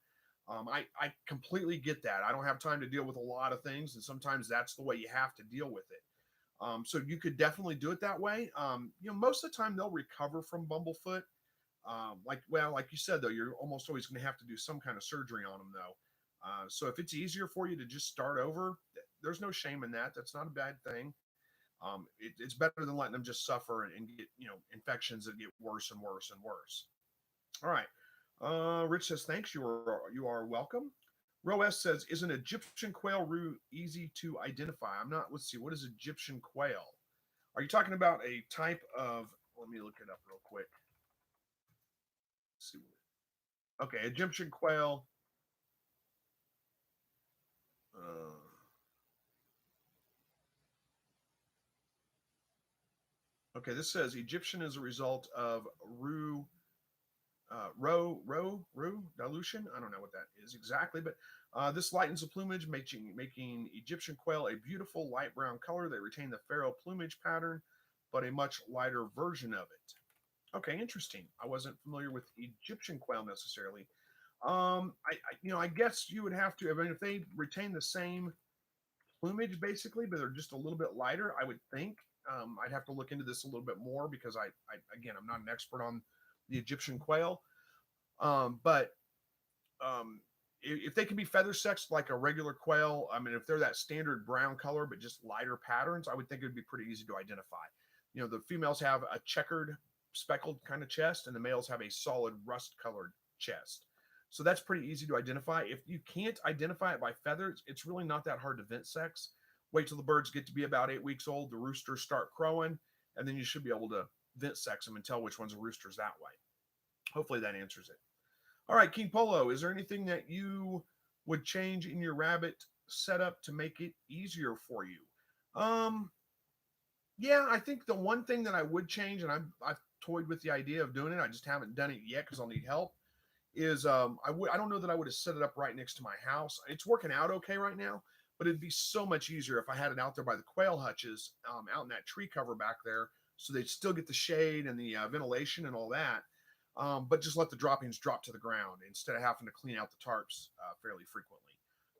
I completely get that. I don't have time to deal with a lot of things, and sometimes that's the way you have to deal with it. So you could definitely do it that way. Most of the time they'll recover from bumblefoot. Like you said though, you're almost always going to have to do some kind of surgery on them though. So if it's easier for you to just start over, there's no shame in that. That's not a bad thing. It's better than letting them just suffer and get infections that get worse and worse and worse. All right. Rich says, thanks. You are welcome. Roes says, is an Egyptian quail roux easy to identify? I'm not, let's see, what is Egyptian quail? Are you talking about a type of, let me look it up real quick. Let's see. Okay, Egyptian quail. Okay, this says Egyptian is a result of roux dilution. I don't know what that is exactly, but this lightens the plumage, making Egyptian quail a beautiful light brown color. They retain the pharaoh plumage pattern, but a much lighter version of it. Okay, interesting. I wasn't familiar with Egyptian quail necessarily. I guess you would have to. I mean, if they retain the same plumage basically, but they're just a little bit lighter, I would think. I'd have to look into this a little bit more because again, I'm not an expert on the Egyptian quail. But if they can be feather sexed like a regular quail, I mean, if they're that standard brown color but just lighter patterns, I would think it would be pretty easy to identify. The females have a checkered, speckled kind of chest, and the males have a solid rust colored chest. So that's pretty easy to identify. If you can't identify it by feathers, it's really not that hard to vent sex. Wait till the birds get to be about 8 weeks old, the roosters start crowing, and then you should be able to vent sex them and tell which one's a rooster's that way. Hopefully that answers it. All right, King Polo, is there anything that you would change in your rabbit setup to make it easier for you? Yeah, I think the one thing that I would change, and I've toyed with the idea of doing it, I just haven't done it yet because I'll need help, is I don't know that I would have set it up right next to my house. It's working out okay right now, but it'd be so much easier if I had it out there by the quail hutches, out in that tree cover back there, so they'd still get the shade and the ventilation and all that, but just let the droppings drop to the ground instead of having to clean out the tarps fairly frequently.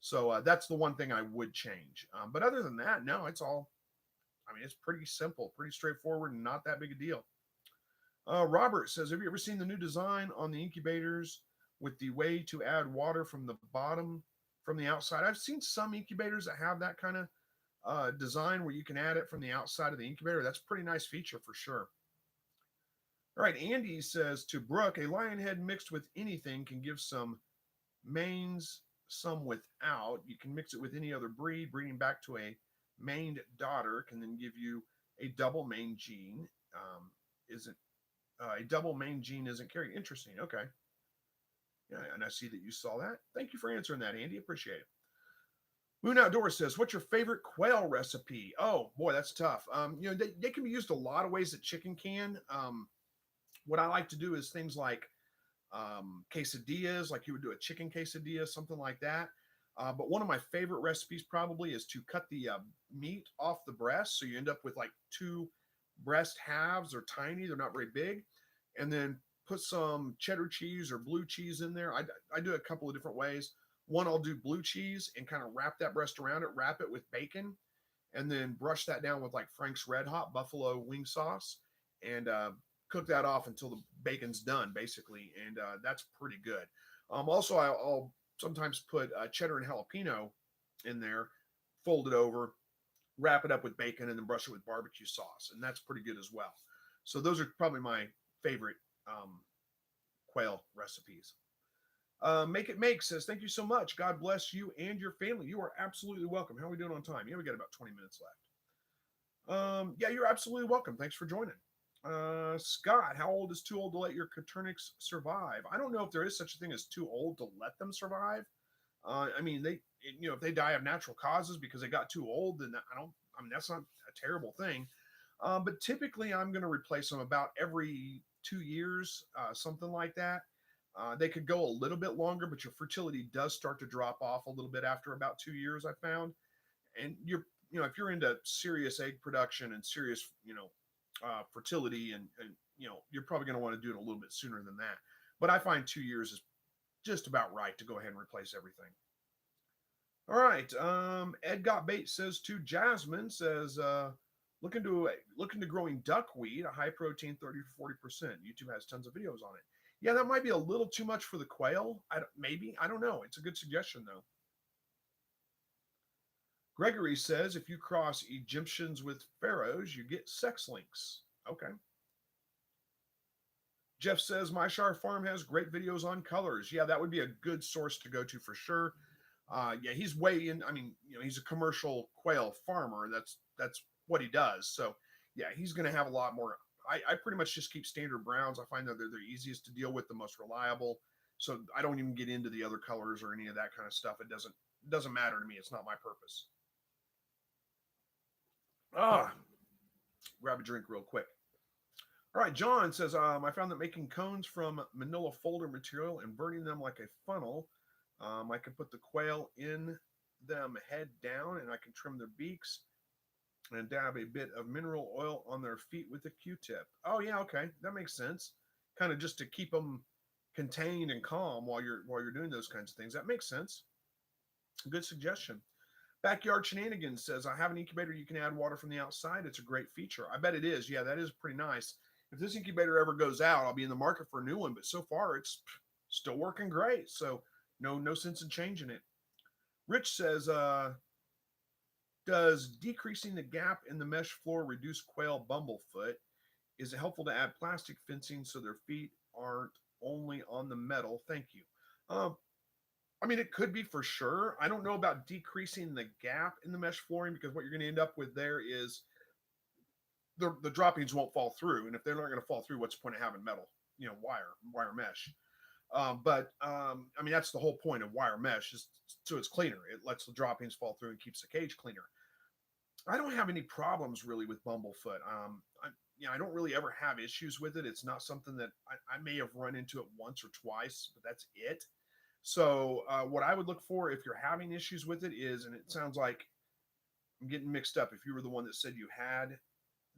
So that's the one thing I would change. But other than that, no, it's all. I mean, it's pretty simple, pretty straightforward, and not that big a deal. Robert says, have you ever seen the new design on the incubators with the way to add water from the bottom, from the outside? I've seen some incubators that have that kind of design where you can add it from the outside of the incubator. That's a pretty nice feature for sure. All right, Andy says to Brooke, a lion head mixed with anything can give some manes, some without. You can mix it with any other breed. Breeding back to a maned daughter can then give you a double mane gene. Isn't a double mane gene isn't carried? Interesting. Okay. Yeah, and I see that you saw that. Thank you for answering that, Andy. Appreciate it. Moon Outdoors says, "What's your favorite quail recipe?" Oh boy, that's tough. They can be used a lot of ways that chicken can. What I like to do is things like quesadillas, like you would do a chicken quesadilla, something like that. But one of my favorite recipes probably is to cut the meat off the breast, so you end up with like two breast halves. They're tiny, they're not very big, and then put some cheddar cheese or blue cheese in there. I do it a couple of different ways. One, I'll do blue cheese and kind of wrap that breast around it, wrap it with bacon, and then brush that down with like Frank's Red Hot buffalo wing sauce, and cook that off until the bacon's done, basically, and that's pretty good. Also, I'll sometimes put cheddar and jalapeno in there, fold it over, wrap it up with bacon, and then brush it with barbecue sauce, and that's pretty good as well. So those are probably my favorite quail recipes. Make It Make says, "Thank you so much. God bless you and your family." You are absolutely welcome. How are we doing on time? Yeah, we got about 20 minutes left. Yeah, you're absolutely welcome. Thanks for joining. Scott, how old is too old to let your Coternics survive? I don't know if there is such a thing as too old to let them survive. I mean, if they die of natural causes because they got too old, then I mean, that's not a terrible thing. But typically, I'm going to replace them about every 2 years, something like that. They could go a little bit longer, but your fertility does start to drop off a little bit after about 2 years, I found. And if you're into serious egg production and serious, fertility, and you're probably going to want to do it a little bit sooner than that. But I find 2 years is just about right to go ahead and replace everything. All right. Ed Got Bait says to Jasmine, says, looking to growing duckweed, a high protein 30 to 40%. YouTube has tons of videos on it. Yeah, that might be a little too much for the quail. Maybe. I don't know. It's a good suggestion, though. Gregory says, if you cross Egyptians with pharaohs, you get sex links. Okay. Jeff says, My Shire Farm has great videos on colors. Yeah, that would be a good source to go to for sure. Yeah, he's way in. I mean, he's a commercial quail farmer. That's what he does. So, yeah, he's going to have a lot more. I pretty much just keep standard browns. I find that they're the easiest to deal with, the most reliable. So I don't even get into the other colors or any of that kind of stuff. It doesn't matter to me. It's not my purpose. Grab a drink real quick. All right, John says, I found that making cones from manila folder material and burning them like a funnel, I can put the quail in them head down, and I can trim their beaks and dab a bit of mineral oil on their feet with a Q-tip. Oh yeah, okay, that makes sense. Kind of just to keep them contained and calm while you're doing those kinds of things. That makes sense. Good suggestion. Backyard Shenanigans says, I have an incubator you can add water from the outside. It's a great feature. I bet it is. Yeah, that is pretty nice. If this incubator ever goes out, I'll be in the market for a new one. But so far, it's still working great. So no sense in changing it. Rich says, does decreasing the gap in the mesh floor reduce quail bumblefoot? Is it helpful to add plastic fencing so their feet aren't only on the metal? Thank you. I mean, it could be for sure. I don't know about decreasing the gap in the mesh flooring, because what you're going to end up with there is the droppings won't fall through. And if they're not going to fall through, what's the point of having metal, wire mesh? I mean, that's the whole point of wire mesh, is so it's cleaner. It lets the droppings fall through and keeps the cage cleaner. I don't have any problems really with bumblefoot. I don't really ever have issues with it. It's not something that I may have run into it once or twice, but that's it. So what I would look for if you're having issues with it is, and it sounds like I'm getting mixed up, if you were the one that said you had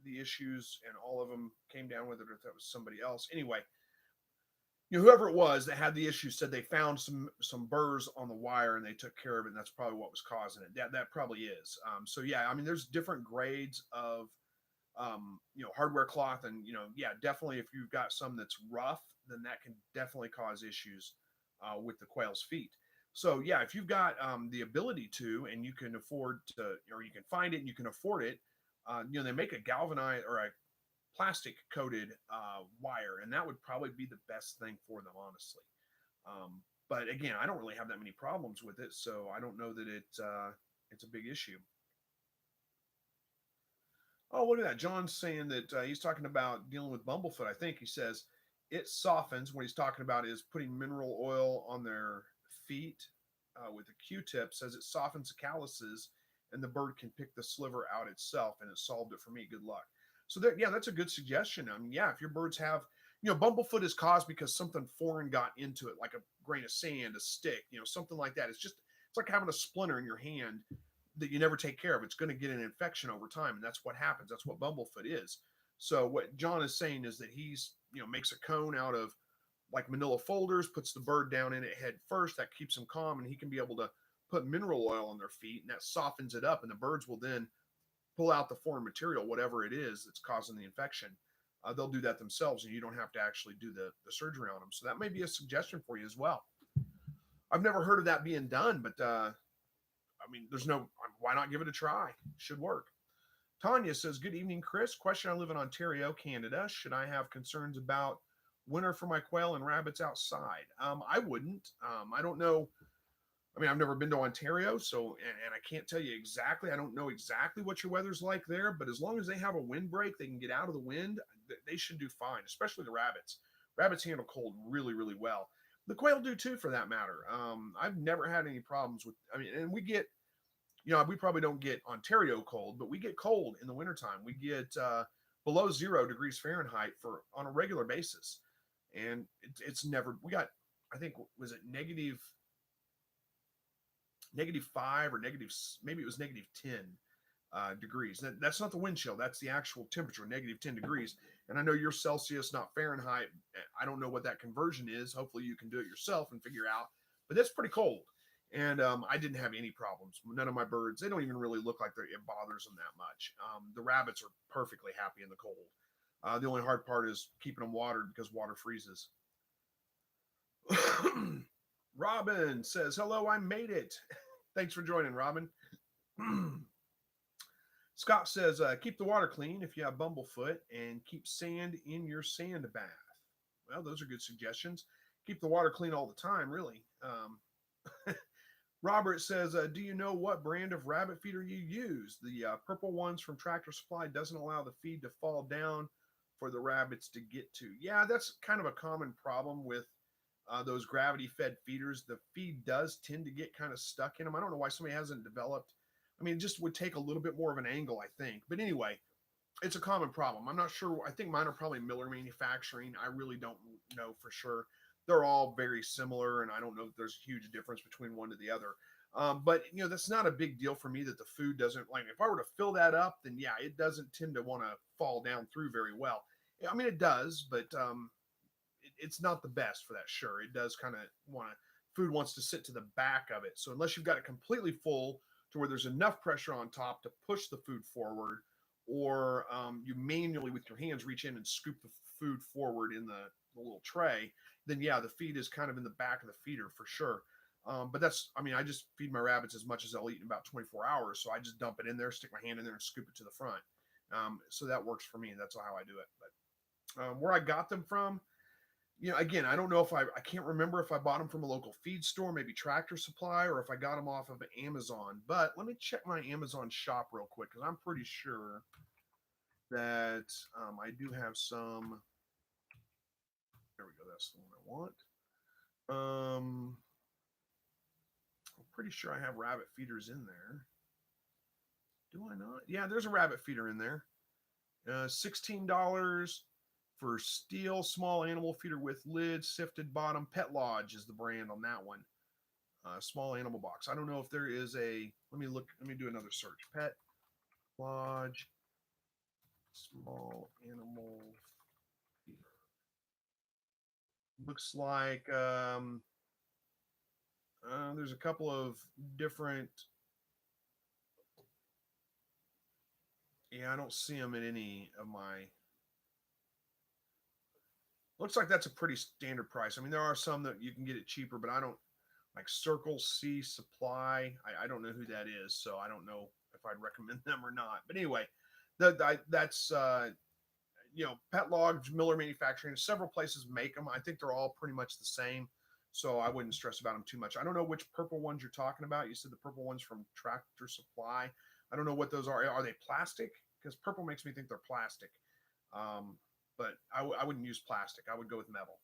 the issues and all of them came down with it, or if that was somebody else. Anyway, whoever it was that had the issue said they found some burrs on the wire and they took care of it, and that's probably what was causing it. That probably is. So yeah, I mean, there's different grades of hardware cloth, and yeah, definitely if you've got some that's rough, then that can definitely cause issues with the quail's feet. So yeah, if you've got the ability to, and you can afford to, or you can find it and you can afford it, they make a galvanized or a plastic coated wire, and that would probably be the best thing for them, honestly. But again, I don't really have that many problems with it, so I don't know that it's a big issue. Oh, look at that. John's saying that he's talking about dealing with bumblefoot. I think he says, it softens. What he's talking about is putting mineral oil on their feet with a Q-tip. Says it softens the calluses, and the bird can pick the sliver out itself. And it solved it for me. Good luck. So that, yeah, that's a good suggestion. I mean, yeah, if your birds have, bumblefoot is caused because something foreign got into it, like a grain of sand, a stick, something like that. It's like having a splinter in your hand that you never take care of. It's going to get an infection over time, and that's what happens. That's what bumblefoot is. So what John is saying is that he's, makes a cone out of like manila folders, puts the bird down in it head first. That keeps them calm, and he can be able to put mineral oil on their feet, and that softens it up, and the birds will then pull out the foreign material, whatever it is that's causing the infection. They'll do that themselves, and you don't have to actually do the surgery on them. So that may be a suggestion for you as well. I've never heard of that being done, but I mean, why not give it a try? Should work. Tanya says, good evening, Chris. Question: I live in Ontario, Canada. Should I have concerns about winter for my quail and rabbits outside? I wouldn't. I don't know. I mean, I've never been to Ontario, so and I can't tell you exactly. I don't know exactly what your weather's like there, but as long as they have a windbreak, they can get out of the wind. They should do fine, especially the rabbits. Rabbits handle cold really, really well. The quail do too, for that matter. I've never had any problems with. I mean, and we get, we probably don't get Ontario cold, but we get cold in the wintertime. We get below 0 degrees Fahrenheit on a regular basis, and it's never. We got, I think, was it -5 or maybe it was -10 degrees. That's not the wind chill. That's the actual temperature, -10 degrees. And I know you're Celsius, not Fahrenheit. I don't know what that conversion is. Hopefully you can do it yourself and figure out. But that's pretty cold. And I didn't have any problems. None of my birds, they don't even really look like it bothers them that much. The rabbits are perfectly happy in the cold. The only hard part is keeping them watered because water freezes. Robin says, hello, I made it. Thanks for joining, Robin. Scott says, keep the water clean if you have bumblefoot, and keep sand in your sand bath. Well, those are good suggestions. Keep the water clean all the time, really. Robert says, do you know what brand of rabbit feeder you use? The purple ones from Tractor Supply doesn't allow the feed to fall down for the rabbits to get to. Yeah, that's kind of a common problem with those gravity-fed feeders. The feed does tend to get kind of stuck in them. I don't know why somebody hasn't developed. I mean, it just would take a little bit more of an angle, I think. But anyway, it's a common problem. I'm not sure. I think mine are probably Miller Manufacturing. I really don't know for sure. They're all very similar, and I don't know if there's a huge difference between one to the other. But that's not a big deal for me that the food doesn't, like, if I were to fill that up, then yeah, it doesn't tend to want to fall down through very well. I mean, it does, but it's not the best for that. Sure, it does kind of food wants to sit to the back of it. So unless you've got it completely full to where there's enough pressure on top to push the food forward, or you manually with your hands reach in and scoop the food forward in the little tray, then yeah, the feed is kind of in the back of the feeder for sure. But I just feed my rabbits as much as they'll eat in about 24 hours. So I just dump it in there, stick my hand in there, and scoop it to the front. So that works for me. That's how I do it. But where I got them from, again, I don't know if I can't remember if I bought them from a local feed store, maybe Tractor Supply, or if I got them off of Amazon. But let me check my Amazon shop real quick, because I'm pretty sure that I do have some. There we go. That's the one I want. I'm pretty sure I have rabbit feeders in there. Do I not? Yeah, there's a rabbit feeder in there. $16 for steel small animal feeder with lid, sifted bottom. Pet Lodge is the brand on that one. Small animal box. I don't know if there is a. Let me do another search. Pet Lodge small animal feeder. Looks like there's a couple of different. Yeah, I don't see them in any of my. Looks like that's a pretty standard price. I mean, there are some that you can get it cheaper, but I don't like Circle C Supply. I don't know who that is, so I don't know if I'd recommend them or not. But anyway, that's Pet Lodge, Miller Manufacturing. Several places make them. I think they're all pretty much the same, so I wouldn't stress about them too much. I don't know which purple ones you're talking about. You said the purple ones from Tractor Supply. I don't know what those are. Are they plastic? Because purple makes me think they're plastic. but I wouldn't use plastic. I would go with metal.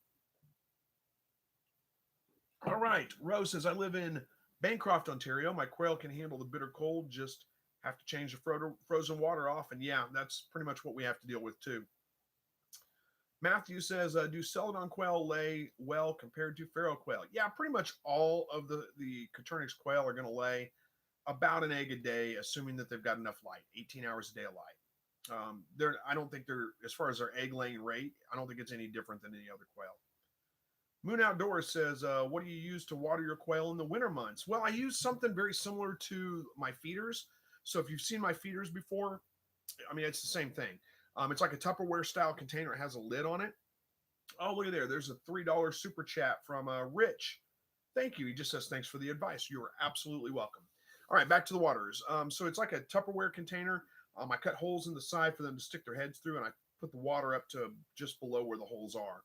All right. Rose says, I live in Bancroft, Ontario. My quail can handle the bitter cold. Just have to change the frozen water off. And yeah, that's pretty much what we have to deal with too. Matthew says, do Celadon quail lay well compared to Pharaoh quail? Yeah, pretty much all of the Coturnix quail are going to lay about an egg a day, assuming that they've got enough light, 18 hours a day of light. I don't think they're, as far as their egg laying rate, I don't think it's any different than any other quail. Moon Outdoors says, what do you use to water your quail in the winter months? Well, I use something very similar to my feeders. So if you've seen my feeders before, I mean, it's the same thing. It's like a Tupperware style container. It has a lid on it. Oh, look at there. There's a $3 super chat from Rich. Thank you. He just says, thanks for the advice. You are absolutely welcome. All right, back to the waters. So it's like a Tupperware container. I cut holes in the side for them to stick their heads through, and I put the water up to just below where the holes are.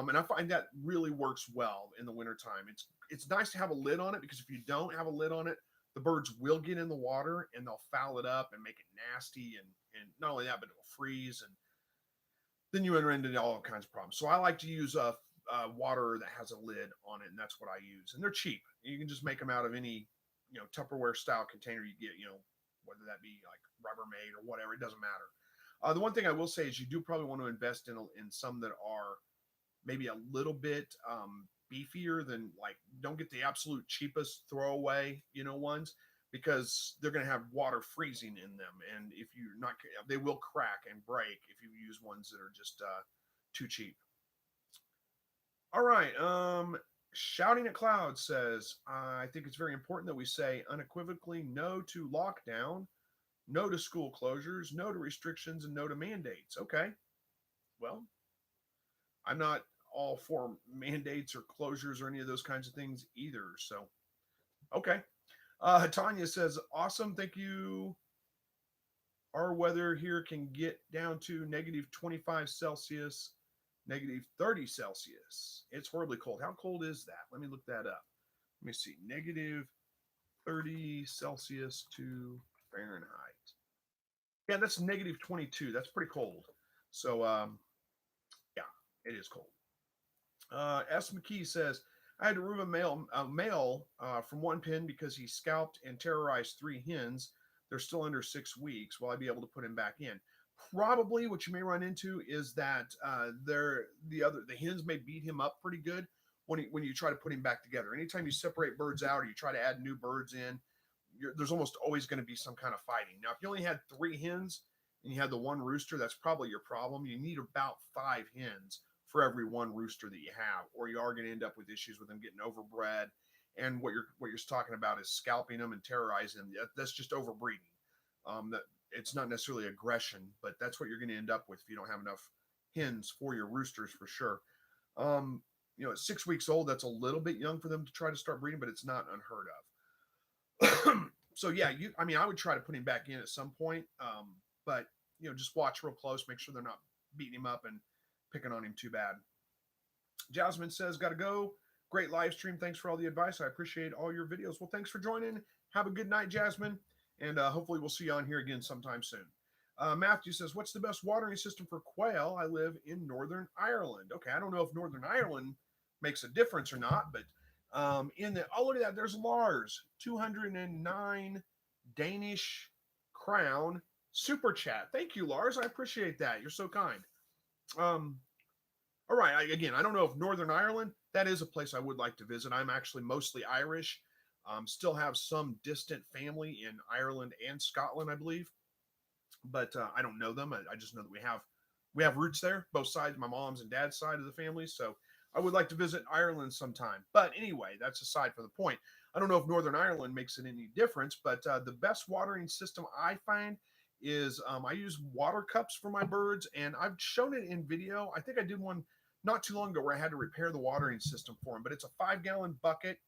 And I find that really works well in the wintertime. It's nice to have a lid on it, because if you don't have a lid on it, the birds will get in the water and they'll foul it up and make it nasty. And not only that, but it'll freeze. And then you enter into all kinds of problems. So I like to use water that has a lid on it, and that's what I use. And they're cheap. You can just make them out of any, Tupperware style container you get, whether that be like Rubbermaid or whatever, it doesn't matter. The one thing I will say is you do probably want to invest in some that are maybe a little bit beefier than, like, don't get the absolute cheapest throwaway, ones, because they're going to have water freezing in them. And if you're not, they will crack and break if you use ones that are just too cheap. All right. Shouting at Clouds says, I think it's very important that we say unequivocally no to lockdown, no to school closures, no to restrictions, and no to mandates. Okay. Well, I'm not all for mandates or closures or any of those kinds of things either. So, okay. Tanya says, awesome. Thank you. Our weather here can get down to negative 25 Celsius, negative 30 Celsius. It's horribly cold. How cold is that? Let me look that up. Let me see. Negative 30 Celsius to Fahrenheit. Yeah, that's negative 22. That's pretty cold. So, yeah, it is cold. S. McKee says, I had to remove a male from one pen because he scalped and terrorized 3 hens. They're still under 6 weeks. Will I be able to put him back in? Probably. What you may run into is that the hens may beat him up pretty good when you try to put him back together. Anytime you separate birds out or you try to add new birds in, there's almost always going to be some kind of fighting. Now, if you only had 3 hens and you had the 1 rooster, that's probably your problem. You need about 5 hens for every 1 rooster that you have, or you are going to end up with issues with them getting overbred. And what you're talking about is scalping them and terrorizing them. That's just overbreeding. That it's not necessarily aggression, but that's what you're going to end up with if you don't have enough hens for your roosters, for sure. At 6 weeks old, that's a little bit young for them to try to start breeding, but it's not unheard of. So yeah, I would try to put him back in at some point, but just watch real close, make sure they're not beating him up and picking on him too bad. Jasmine says, gotta go. Great live stream. Thanks for all the advice. I appreciate all your videos. Well, thanks for joining. Have a good night, Jasmine. And hopefully we'll see you on here again sometime soon. Matthew says, what's the best watering system for quail? I live in Northern Ireland. Okay, I don't know if Northern Ireland makes a difference or not, but look at that. There's Lars, 209 Danish crown super chat. Thank you, Lars. I appreciate that. You're so kind. All right. I don't know if Northern Ireland, that is a place I would like to visit. I'm actually mostly Irish. Still have some distant family in Ireland and Scotland, I believe, but I don't know them. I just know that we have roots there, both sides, my mom's and dad's side of the family. So I would like to visit Ireland sometime. But anyway, that's aside from the point. I don't know if Northern Ireland makes it any difference, but the best watering system I find is I use water cups for my birds, and I've shown it in video. I think I did one not too long ago where I had to repair the watering system for them, but it's a 5-gallon bucket.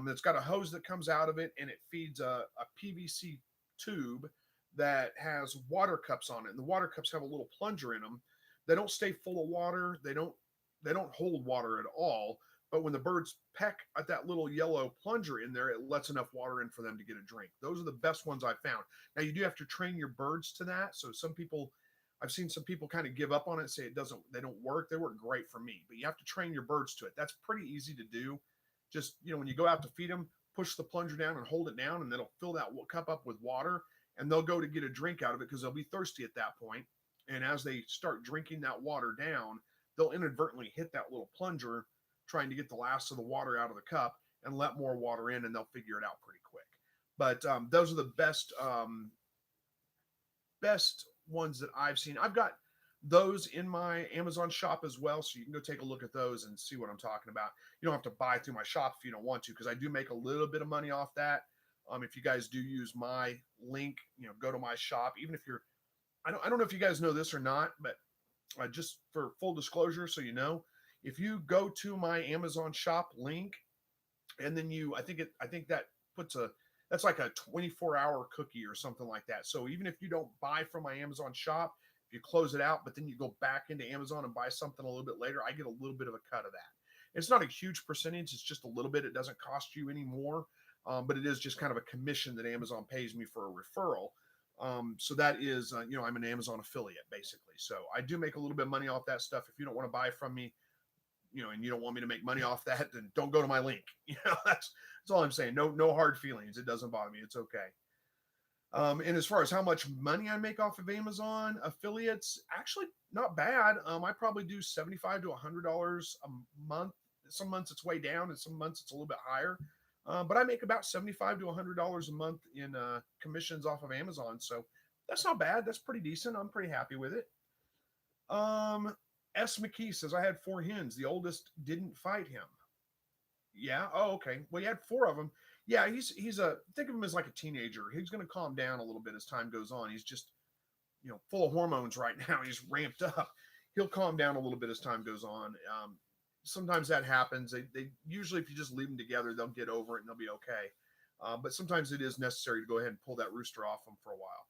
It's got a hose that comes out of it, and it feeds a PVC tube that has water cups on it. And the water cups have a little plunger in them. They don't stay full of water. They don't hold water at all. But when the birds peck at that little yellow plunger in there, it lets enough water in for them to get a drink. Those are the best ones I found. Now, you do have to train your birds to that. So some people, I've seen some people kind of give up on it and say they don't work. They work great for me, but you have to train your birds to it. That's pretty easy to do. Just, when you go out to feed them, push the plunger down and hold it down, and it'll fill that cup up with water, and they'll go to get a drink out of it because they'll be thirsty at that point. And as they start drinking that water down, they'll inadvertently hit that little plunger trying to get the last of the water out of the cup and let more water in, and they'll figure it out pretty quick. But those are the best ones that I've seen. I've got those in my Amazon shop as well, so you can go take a look at those and see what I'm talking about. You don't have to buy through my shop if you don't want to, because I do make a little bit of money off that. If you guys do use my link, go to my shop. Even if you're, I don't know if you guys know this or not, but just for full disclosure, so you know, if you go to my Amazon shop link, and then I think that that's like a 24-hour cookie or something like that. So even if you don't buy from my Amazon shop, if you close it out, but then you go back into Amazon and buy something a little bit later, I get a little bit of a cut of that. It's not a huge percentage. It's just a little bit. It doesn't cost you any more, but it is just kind of a commission that Amazon pays me for a referral. So that is, I'm an Amazon affiliate basically. So I do make a little bit of money off that stuff. If you don't want to buy from me, and you don't want me to make money off that, then don't go to my link. That's all I'm saying. No hard feelings. It doesn't bother me. It's okay. And as far as how much money I make off of Amazon affiliates, actually not bad. I probably do $75 to $100 a month. Some months it's way down, and some months it's a little bit higher. But I make about $75 to $100 a month in commissions off of Amazon. So that's not bad. That's pretty decent. I'm pretty happy with it. S. McKee says, I had 4 hens. The oldest didn't fight him. Yeah. Oh, okay. Well, he had 4 of them. Yeah. He's think of him as like a teenager. He's going to calm down a little bit as time goes on. He's just, full of hormones right now. He's ramped up. He'll calm down a little bit as time goes on. Sometimes that happens. They usually, if you just leave them together, they'll get over it and they'll be okay. But sometimes it is necessary to go ahead and pull that rooster off them for a while.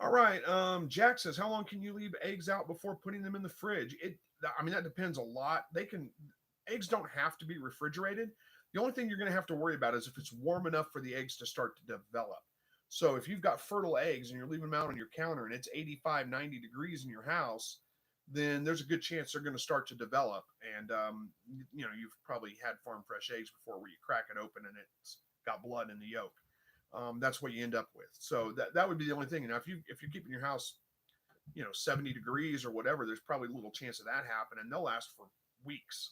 All right. Jack says, how long can you leave eggs out before putting them in the fridge? That depends a lot. Eggs don't have to be refrigerated. The only thing you're going to have to worry about is if it's warm enough for the eggs to start to develop. So if you've got fertile eggs and you're leaving them out on your counter and it's 85, 90 degrees in your house, then there's a good chance they're going to start to develop. And, you've probably had farm fresh eggs before where you crack it open and it's got blood in the yolk. That's what you end up with. So that would be the only thing. Now, if you're keeping your house, 70 degrees or whatever, there's probably a little chance of that happening. They'll last for weeks.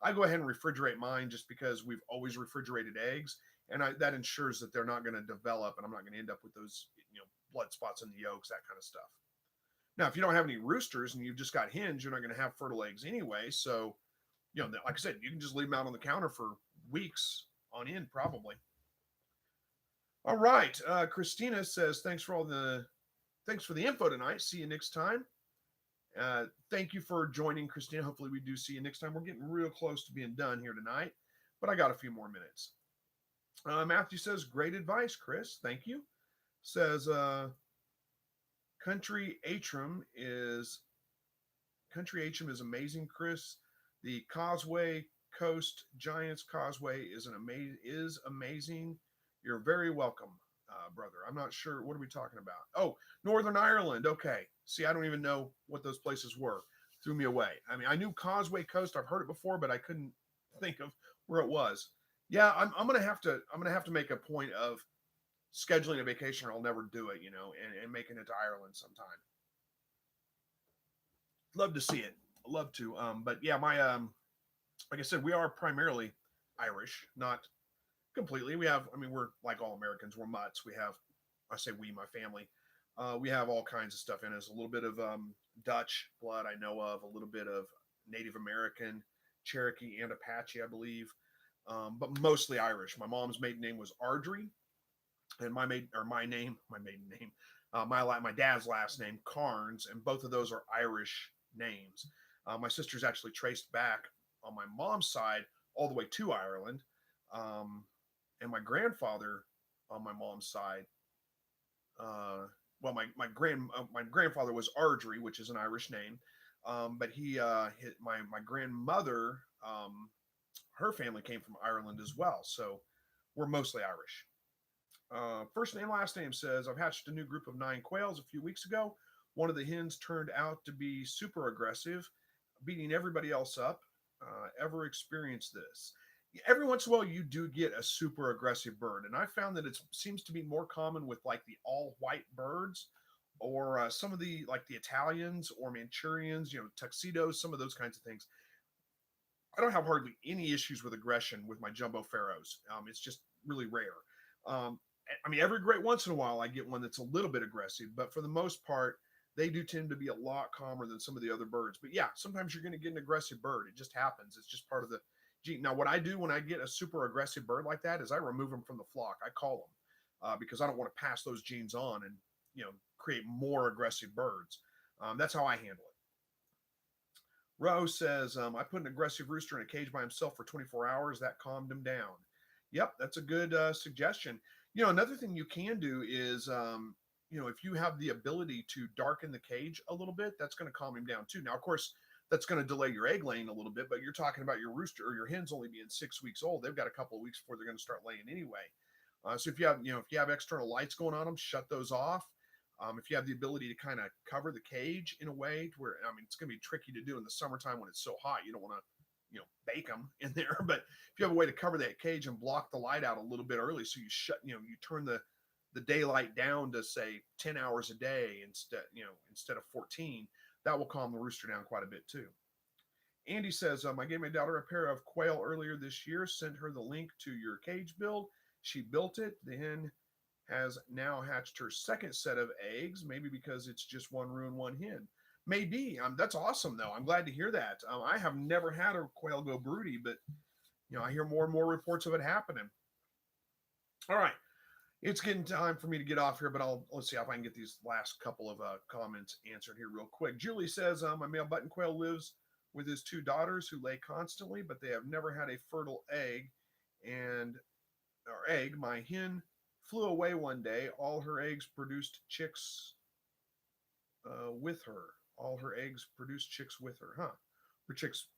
I go ahead and refrigerate mine just because we've always refrigerated eggs, and that ensures that they're not going to develop, and I'm not going to end up with those, blood spots in the yolks, that kind of stuff. Now, if you don't have any roosters and you've just got hens, you're not going to have fertile eggs anyway. So, like I said, you can just leave them out on the counter for weeks on end, probably. All right. Christina says, thanks for the info tonight. See you next time. Thank you for joining, Christina. Hopefully we do see you next time. We're getting real close to being done here tonight, but I got a few more minutes. Matthew says, great advice, Chris. Thank you. Says, Country Atrium is amazing, Chris. The Causeway Coast Giants Causeway is amazing. You're very welcome, brother. I'm not sure. What are we talking about? Oh, Northern Ireland. Okay. See, I don't even know what those places were. Threw me away. I mean, I knew Causeway Coast. I've heard it before, but I couldn't think of where it was. Yeah, I'm gonna have to make a point of scheduling a vacation, or I'll never do it. And making it to Ireland sometime. Love to see it. Love to. But yeah, my like I said, we are primarily Irish, not completely. We're like all Americans. We're mutts. I say we, my family. We have all kinds of stuff in us. A little bit of Dutch blood, I know of. A little bit of Native American, Cherokee, and Apache, I believe. But mostly Irish. My mom's maiden name was Ardrey, and my dad's last name Carnes, and both of those are Irish names. My sister's actually traced back on my mom's side all the way to Ireland. And my grandfather on my mom's side, my grandfather was Ardrey, which is an Irish name. But my grandmother, her family came from Ireland as well. So we're mostly Irish. First name, last name says, I've hatched a new group of 9 quails a few weeks ago. One of the hens turned out to be super aggressive, beating everybody else up. Ever experienced this? Every once in a while, you do get a super aggressive bird, and I found that it seems to be more common with like the all white birds, or some of the like the Italians or Manchurians, tuxedos, some of those kinds of things. I don't have hardly any issues with aggression with my jumbo pharaohs. It's just really rare. Um, I mean, every great once in a while, I get one that's a little bit aggressive, but for the most part, they do tend to be a lot calmer than some of the other birds. But yeah, sometimes you're going to get an aggressive bird. It just happens. It's just part of the gene. Now, what I do when I get a super aggressive bird like that is I remove them from the flock. I call them because I don't want to pass those genes on and create more aggressive birds. That's how I handle it. Rose says, I put an aggressive rooster in a cage by himself for 24 hours. That calmed him down. Yep, that's a good suggestion. Another thing you can do is, if you have the ability to darken the cage a little bit, that's going to calm him down too. Now, of course, that's going to delay your egg laying a little bit, but you're talking about your rooster or your hens only being 6 weeks old. They've got a couple of weeks before they're going to start laying anyway. So if you have external lights going on them, shut those off. If you have the ability to kind of cover the cage in a way to where, it's going to be tricky to do in the summertime when it's so hot. You don't want to, bake them in there. But if you have a way to cover that cage and block the light out a little bit early, so you turn the daylight down to say 10 hours a day instead of 14, that will calm the rooster down quite a bit too. Andy says, I gave my daughter a pair of quail earlier this year, sent her the link to your cage build. She built it. The hen has now hatched her second set of eggs, maybe because it's just one roux and one hen. Maybe. That's awesome, though. I'm glad to hear that. I have never had a quail go broody, but I hear more and more reports of it happening. All right, it's getting time for me to get off here, but let's see if I can get these last couple of comments answered here real quick. Julie says, my male button quail lives with his 2 daughters who lay constantly, but they have never had a fertile egg. My hen flew away one day. All her eggs produced chicks with her. All her eggs produced chicks with her, huh? Or chicks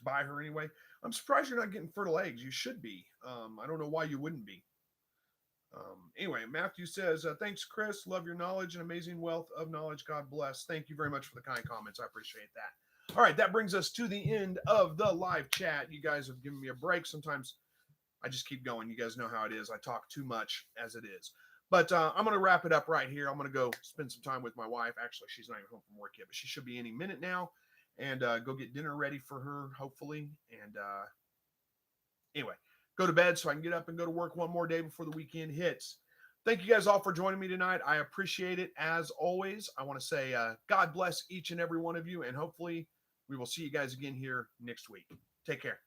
by her anyway. I'm surprised you're not getting fertile eggs. You should be. I don't know why you wouldn't be. Anyway, Matthew says, thanks, Chris. Love your knowledge and amazing wealth of knowledge. God bless. Thank you very much for the kind comments. I appreciate that. All right, that brings us to the end of the live chat. You guys have given me a break. Sometimes I just keep going. You guys know how it is. I talk too much as it is. But I'm going to wrap it up right here. I'm going to go spend some time with my wife. Actually, she's not even home from work yet, but she should be any minute now. And go get dinner ready for her, hopefully. And anyway, go to bed so I can get up and go to work one more day before the weekend hits. Thank you guys all for joining me tonight. I appreciate it. As always, I want to say God bless each and every one of you. And hopefully we will see you guys again here next week. Take care.